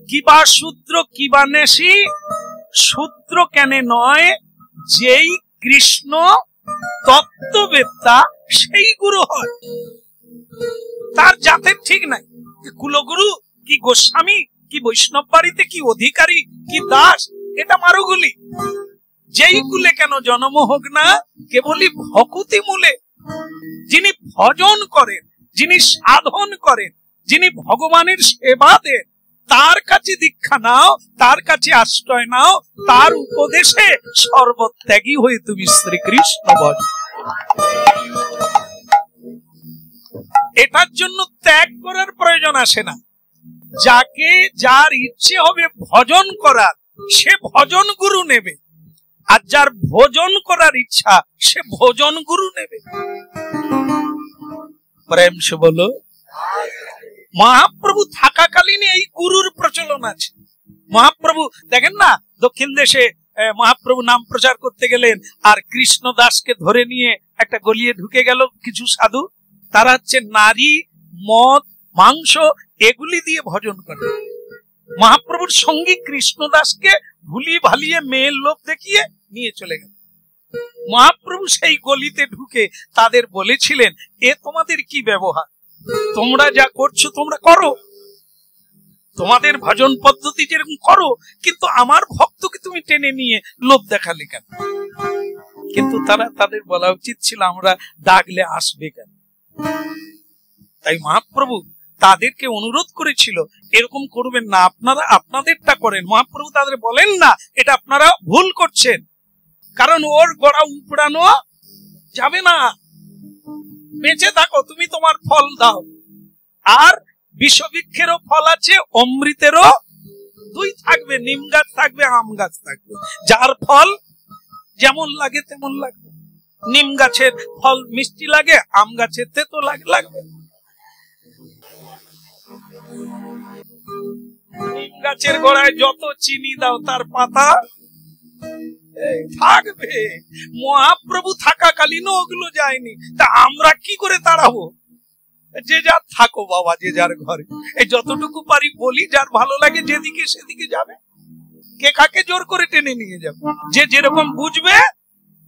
কিবা শূদ্র কিবা নেশি, শূদ্র কেন নয়, যেই কৃষ্ণ তত্ত্ববেত্তা সেই গুরু হয়। তার জাতের ঠিক নাই, কুলগুরু কি গোস্বামী কি বৈষ্ণব বাড়িতে কি অধিকারী কি দাস, এটা মারুগুলি। যেই কুলে কেন জন্ম হোক না, কেবলই ভকতি মূলে যিনি ভজন করেন, যিনি সাধন করেন, যিনি ভগবানের সেবা দেন, তার কাছে দীক্ষা নাও, তার কাছে আশ্রয় নাও, তার উপদেশে সর্বত্যাগী হয়ে তুমি শ্রীকৃষ্ণ বল। এটার জন্য ত্যাগ করার প্রয়োজন আসে না। যাকে যার ইচ্ছে হবে ভজন করার, সে ভজন গুরু নেবে, আর যার ভোজন করার ইচ্ছা সে ভোজন গুরু নেবে। প্রেম সে বলো। মহাপ্রভু থাকাকালীন এই গুরুর প্রচলন আছে। মহাপ্রভু দেখেন না, দক্ষিণ দেশে মহাপ্রভু নাম প্রচার করতে গেলেন, আর কৃষ্ণ দাসকে ধরে নিয়ে একটা গলিয়ে ঢুকে গেল কিছু সাধু। তারা হচ্ছে নারী, মদ, মাংস এগুলি দিয়ে ভজন করে। মহাপ্রভুর সঙ্গী কৃষ্ণ দাসকে ভুলিয়ে ভালিয়ে মেয়ের লোভ দেখিয়ে নিয়ে চলে গেল। মহাপ্রভু সেই গলিতে ঢুকে তাদের বলেছিলেন, এ তোমাদের কি ব্যবহার? তোমরা যা করছো তোমরা করো, তোমাদের ভজন পদ্ধতি যেরকম করো, কিন্তু আমার ভক্তকে তুমি টেনে নিয়ে লোভ দেখালে কেন? কিন্তু তাদের বলা উচিত ছিল, আমরা ডাকলে আসবে কেন? তাই মহাপ্রভু তাদেরকে অনুরোধ করেছিল, এরকম করবেন না, আপনারা আপনাদেরটা করেন। মহাপ্রভু তাদের বলেন না, এটা আপনারা ভুল করছেন, কারণ ওর গড়া উপড়ানো যাবে না। বেঁচে থাকো, তুমি তোমার ফল দাও। আর বিষবৃক্ষেরও ফল আছে, অমৃতেরও দুই থাকবে, নিম গাছ থাকবে, আম গাছ থাকবে। যার ফল যেমন লাগে তেমন লাগবে। নিম গাছের ফল মিষ্টি লাগে, আম গাছের তেতো লাগবে। নিম গাছের গোড়ায় যত চিনি দাও তার পাতা থাকবে। মহাপ্রভু থাকাকালীনও ওগুলো যায়নি, তা আমরা কি করে তাড়াবো? যে যার থাকো বাবা, যে যার ঘরে। এই যতটুকু পারি বলি, যার ভালো লাগে যেদিকে সেদিকে যাবে, কে কাকে জোর করে টেনে নিয়ে যাবে? যে যেরকম বুঝবে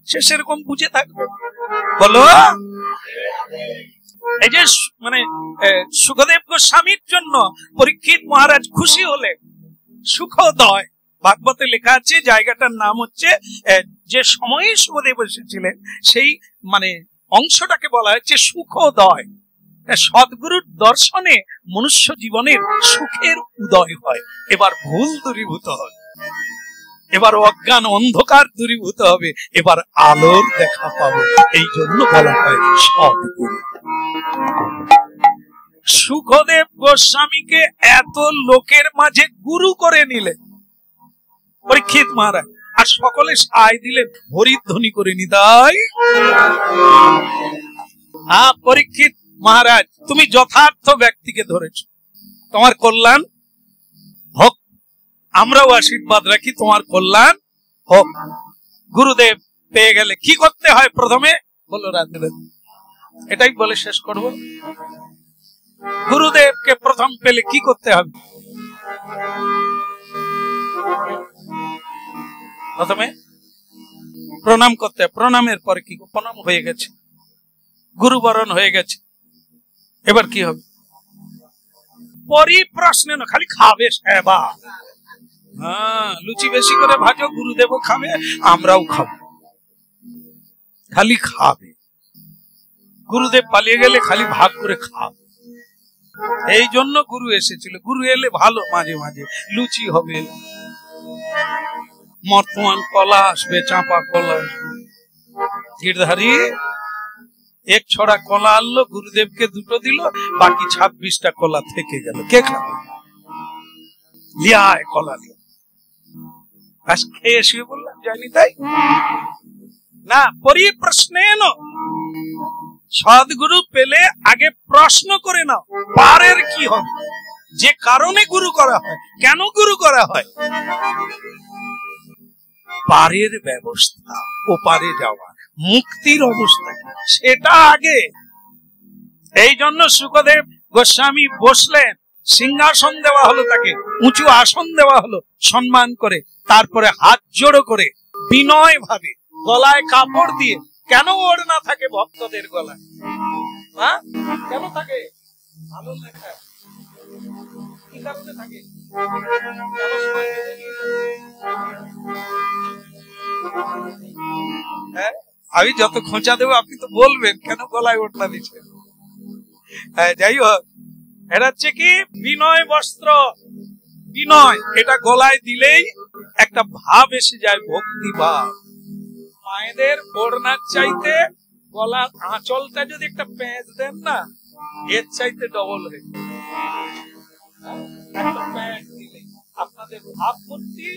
সে সেরকম বুঝে থাকবে। বলো, এই যে মানে সুখদেব গোস্বামীর জন্য পরীক্ষিত মহারাজ খুশি হলে, সুখদয় ভাগবতে লেখা আছে, জায়গাটার নাম হচ্ছে, যে সময়ে সুখদেব এসেছিলেন সেই মানে অংশটাকে বলা হচ্ছে সুখদয়। সদ্গুরুর দর্শনে মনুষ্য জীবনের সুখের উদয় হয়। এবার ভুল দূরীভূত হয়, এবার অজ্ঞান অন্ধকার দূরীভূত হবে, এবার আলোর দেখা পাবো। এই জন্য বলা হয় সদ্গুরু। সুখদেব গোস্বামীকে এত লোকের মাঝে গুরু করে নিলেন পরীক্ষিত মহারাজ, আর সকলে সায় দিলেন, হরিধ্বনি করে নিতাই। পরীক্ষিত মহারাজ, তুমি যথার্থ ব্যক্তিকে ধরেছ, তোমার কল্যাণ হোক। আমরাও আশীর্বাদ রাখি, তোমার কল্যাণ হোক। গুরুদেব পেয়ে গেলে কি করতে হয় প্রথমে বলো রাত্রে, এটাই বলে শেষ করব। গুরুদেবকে প্রথম পেলে কি করতে হবে? প্রথমে প্রণাম করতে হবে। প্রণামের পরে কি? প্রণাম হয়ে গেছে, গুরুবরণ হয়ে গেছে, এবার কি হবে? পরিপ্রশ্ন না, খালি খাবে সেবা। লুচি বেশি করে ভাজো, গুরুদেবও খাবে, আমরাও খাবো, খালি খাবে। গুরুদেব পালিয়ে গেলে খালি ভাগ করে খাবে। এই জন্য গুরু এসেছিল। গুরু এলে ভালো, মাঝে মাঝে লুচি হবে, বর্তমান কলা আসবে, চাঁপা কলা আসবে। গিরধারী এক ছড়া কলা আনলো, গুরুদেবকে দুটো দিল, বাকি 26টা কলা থেকে গেল। কে খাবে? লিয়ায় কলা লিয়া। আজ খেয়ে শুয়ে বললাম জানি তাই না। পরিপ্রশ্নেন, সদ্গুরু পেলে আগে প্রশ্ন করে নাও, পারের কি হবে, যে কারণে গুরু করা হয়, কেন গুরু করা হয়। পারের ব্যবস্থা, ওপারে যাওয়া, মুক্তির অবস্থা সেটা আগে। এই জন্য শুকদেব গোস্বামী বসলেন, সিংহাসন দেওয়া হলো, তাকে উঁচু আসন দেওয়া হলো সম্মান করে, তারপরে হাত জোড়ো করে বিনয় ভাবে গলায় কাপড় দিয়ে। কেন ওড়না থাকে ভক্তদের গলায়? হ্যাঁ, কেন থাকে? ভালো লেখা কি কারণে থাকে? আমি যত খোঁচা দেবো আপনি তো বলবেন কেন গলায় ওড়না দিচ্ছে। হ্যাঁ, যাই হোক, এটা হচ্ছে কি বিনয় বস্ত্র। বিনয় এটা গলায় দিলেই একটা ভাব এসে যায়, ভক্তি ভাব। মায়েদের ওড়নার চাইতে গলা আঁচলটা যদি একটা প্যাঁচ দেন না, এর চাইতে ডবল হয়ে একটা প্যাঁচ দিলে আপনাদের ভাবমূর্তি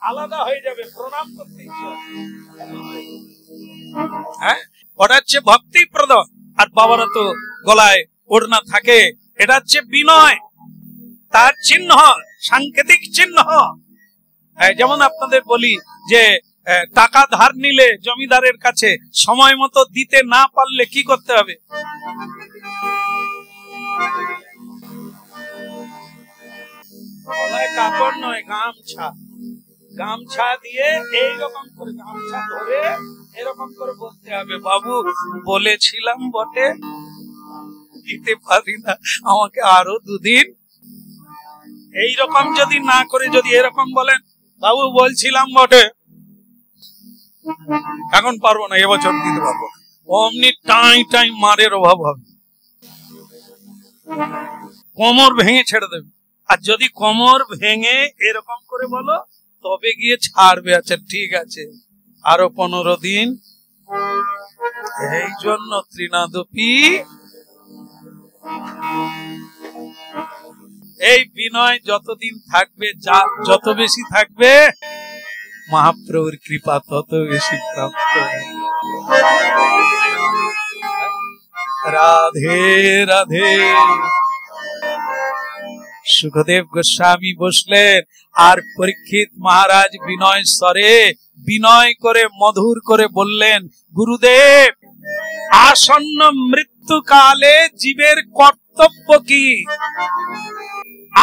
আলাদা হয়ে যাবে, প্রণাম করতে ইচ্ছে হবে। হ্যাঁ, ওটা হচ্ছে ভক্তিপ্রদ। আর বাবারা তো গলায় ওড়না থাকে, এটা হচ্ছে বিনয়, তার চিহ্ন, সাংকেতিক চিহ্ন। যেমন আপনাদের বলি যে টাকা ধার নিলে জমিদারের কাছে সময় মতো দিতে না পারলে কি করতে হবে? গলায় কাপড় নয়, গামছা, গামছা দিয়ে এইরকম করে গামছা ধরে এরকম করে বলতে হবে, বাবু বলেছিলাম বটে, দিতে পারি না, আমাকে আরো দুদিন। এইরকম যদি না করে যদি এরকম বলেন, বাবু বলছিলাম বটে, এখন পারবো না, এবছর দিতে পারবো, অমনি টাই টাই মারের অভাব হবে, কোমর ভেঙে ছেড়ে দেবে। আর যদি কোমর ভেঙে এরকম করে বলো, তবে গিয়ে ছাড়বে। আচ্ছা ঠিক আছে, আরো 15 দিন। এই জন্য ত্রিনাদপি এই বিনয় যতদিন থাকবে, যত বেশি থাকবে, মহাপ্রভুর কৃপা তত বেশি প্রাপ্ত। রাধে রাধে। সুখদেব গোস্বামী বসলেন, আর পরীক্ষিত মহারাজ বিনয় স্বরে বিনয় করে মধুর করে বললেন, গুরুদেব, আসন্ন মৃত্যুকালে জীবের কর্তব্য কি?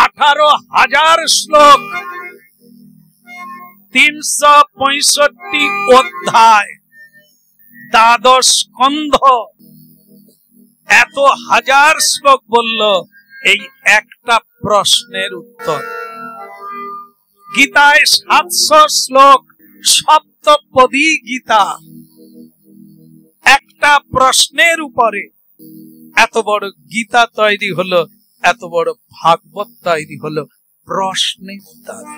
18,000 শ্লোক, 365 অধ্যায়, 12 স্কন্ধ, এত হাজার শ্লোক বলল এই একটা প্রশ্নের উত্তর। গীতায় 700 শ্লোক, সপ্তপদী গীতা, একটা প্রশ্নের উপরে এত বড় গীতা তৈরি হলো, এত বড় ভাগবত তৈরি হলো প্রশ্নের দ্বারা।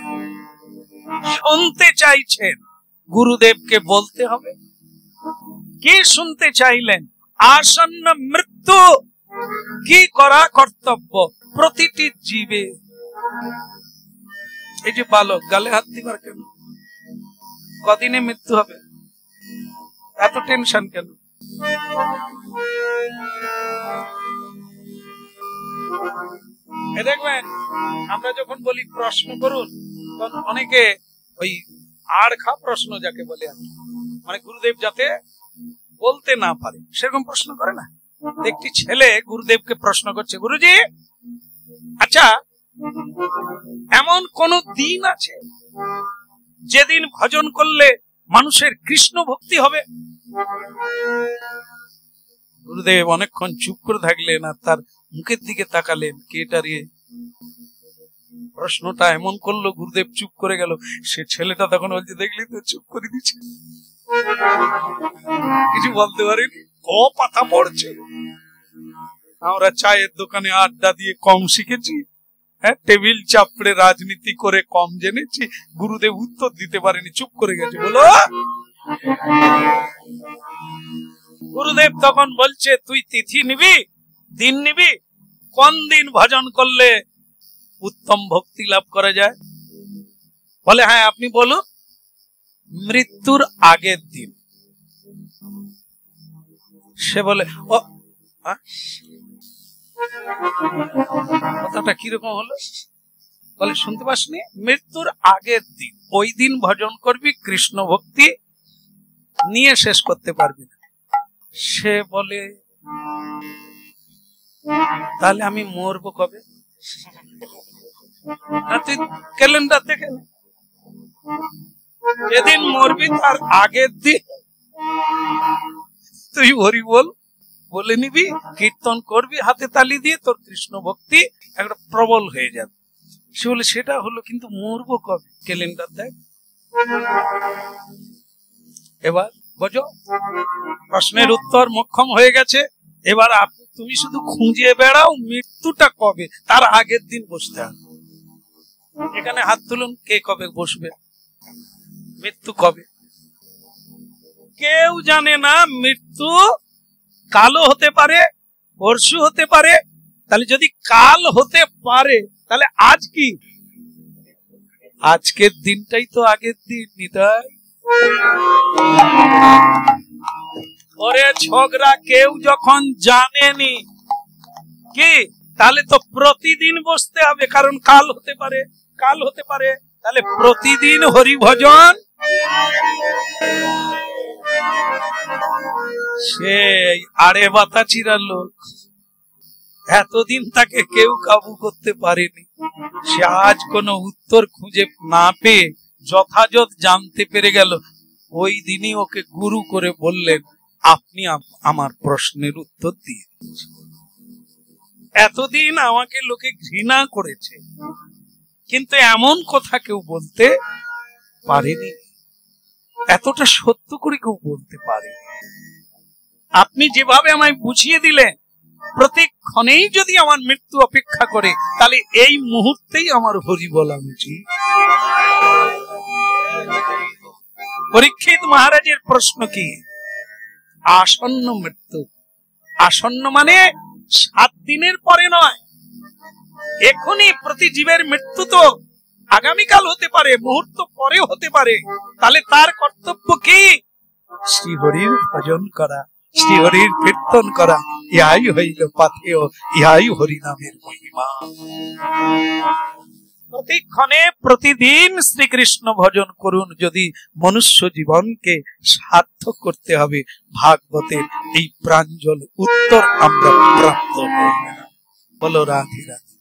শুনতে চাইছেন, গুরুদেবকে বলতে হবে। কি শুনতে চাইলেন? আসন্ন মৃত্যু কি করা কর্তব্য প্রতিটি জীবে। এই যে বালক, গালে হাত দিবার কেন? কদিনে মৃত্যু হবে, এত টেনশন কেন? দেখবেন আমরা যখন বলি প্রশ্ন করুন, তখন অনেকে ওই আড়খা প্রশ্ন যাকে বলে, মানে গুরুদেব যাতে বলতে না পারে সেরকম প্রশ্ন করে না। একটি ছেলে গুরুদেবকে প্রশ্ন করছে, গুরুজি, আচ্ছা এমন কোন দিন আছে যেদিন ভজন করলে মানুষের কৃষ্ণ ভক্তি হবে? গুরুদেব অনেকক্ষণ চুপ করে থাকলেন, আর তার মুখের দিকে তাকালেন, কেটা রে প্রশ্নটা এমন করলো, গুরুদেব চুপ করে গেল। সে ছেলেটা তখন বলছে, দেখলি তো, চুপ করে দিচ্ছে, কিছু বলতে পারেনি, পাতা পড়ছে। আমরা চায়ের দোকানে আড্ডা দিয়ে কম শিখেছি, হ্যাঁ, টেবিল চাপড়ে রাজনীতি করে কম জেনেছি। গুরুদেব উত্তর দিতে পারেনি, চুপ করে গেছে। বলো, গুরুদেব তখন বলছে, তুই তিথি নিবি, দিন নিবি, কোন দিন ভজন করলে উত্তম ভক্তি লাভ করা যায়? বলে, হ্যাঁ আপনি বলুন। মৃত্যুর আগের দিন। সে বলে, ও কথাটা কিরকম হলো? বলে শুনতে পাসনি? মৃত্যুর আগের দিন, ওই দিন ভজন করবি, কৃষ্ণ ভক্তি নিয়ে শেষ করতে পারবি না। সে বলে তাহলে আমি মরবো কবে? তুই ক্যালেন্ডার দেখে নে, যেদিন মরবি তার আগের দিন তুই হরি বল বলে নিবি, কীর্তন করবি হাতে তালি দিয়ে, তোর কৃষ্ণ ভক্তি একটা প্রবল হয়ে যাবে। সে বলে সেটা হলো, কিন্তু মরবো কবে? ক্যালেন্ডার দেখ। এবার বোঝো, প্রশ্নের উত্তর মোক্ষম হয়ে গেছে। এবার তুমি শুধু খুঁজে বেড়াও মৃত্যুটা কবে, তার আগের দিন বসতে হবে। এখানে হাত তুলুন, কে কবে বসবে? মৃত্যু কবে? কেউ জানে না। মৃত্যু কালও হতে পারে, পরশু হতে পারে। তাহলে যদি কাল হতে পারে, তাহলে আজ কি? আজকের দিনটাই তো আগের দিন। নিতাই ওরে ঝগড়া, কেউ যখন জানেনি কি, তাহলে তো প্রতিদিন বসতে হবে, কারণ কাল হতে পারে, কাল হতে পারে। তাহলে প্রতিদিন হরি ভজন। সেই আড়ে বাতা চিরা লোক, এতদিন তাকে কেউ কাবু করতে পারেনি। সে আজ কোনো উত্তর খুঁজে না পেয়ে যথাযথ জানতে পেরে গেল। ওই দিনই ওকে গুরু করে বললেন, আপনি আমার প্রশ্নের উত্তর দিয়ে দিয়েছেন। এতদিন আমাকে লোকে ঘৃণা করেছে, কিন্তু এমন কথা কেউ বলতে পারেনি, এতটা সত্য করে কেউ বলতে পারেনি। আপনি যেভাবে আমায় বুঝিয়ে দিলেন, প্রতিক্ষণেই যদি আমার মৃত্যু অপেক্ষা করে, তাহলে এই মুহূর্তেই আমার হরি বলা উচিত। পরীক্ষিত মহারাজের প্রশ্ন কি? আসন্ন মৃত্যু। আসন্ন মানে 7 দিনের পরে নয়, এখনই। প্রতি জীবের মৃত্যু তো আগামীকাল হতে পারে, মুহূর্ত পরে হতে পারে। তাহলে তার কর্তব্য কি? শ্রীহরির ভজন করা, শ্রীহরির কীর্তন করা। ইহাই হইল পাথেয়, ইহাই হরি নামের মহিমা। প্রতিক্ষণে প্রতিদিন শ্রীকৃষ্ণ ভজন করুন, যদি মনুষ্য জীবনকে সার্থক করতে হবে। ভাগবতের এই প্রাঞ্জল উত্তর আমরা প্রাপ্ত হব। বলো রাধে রাধে।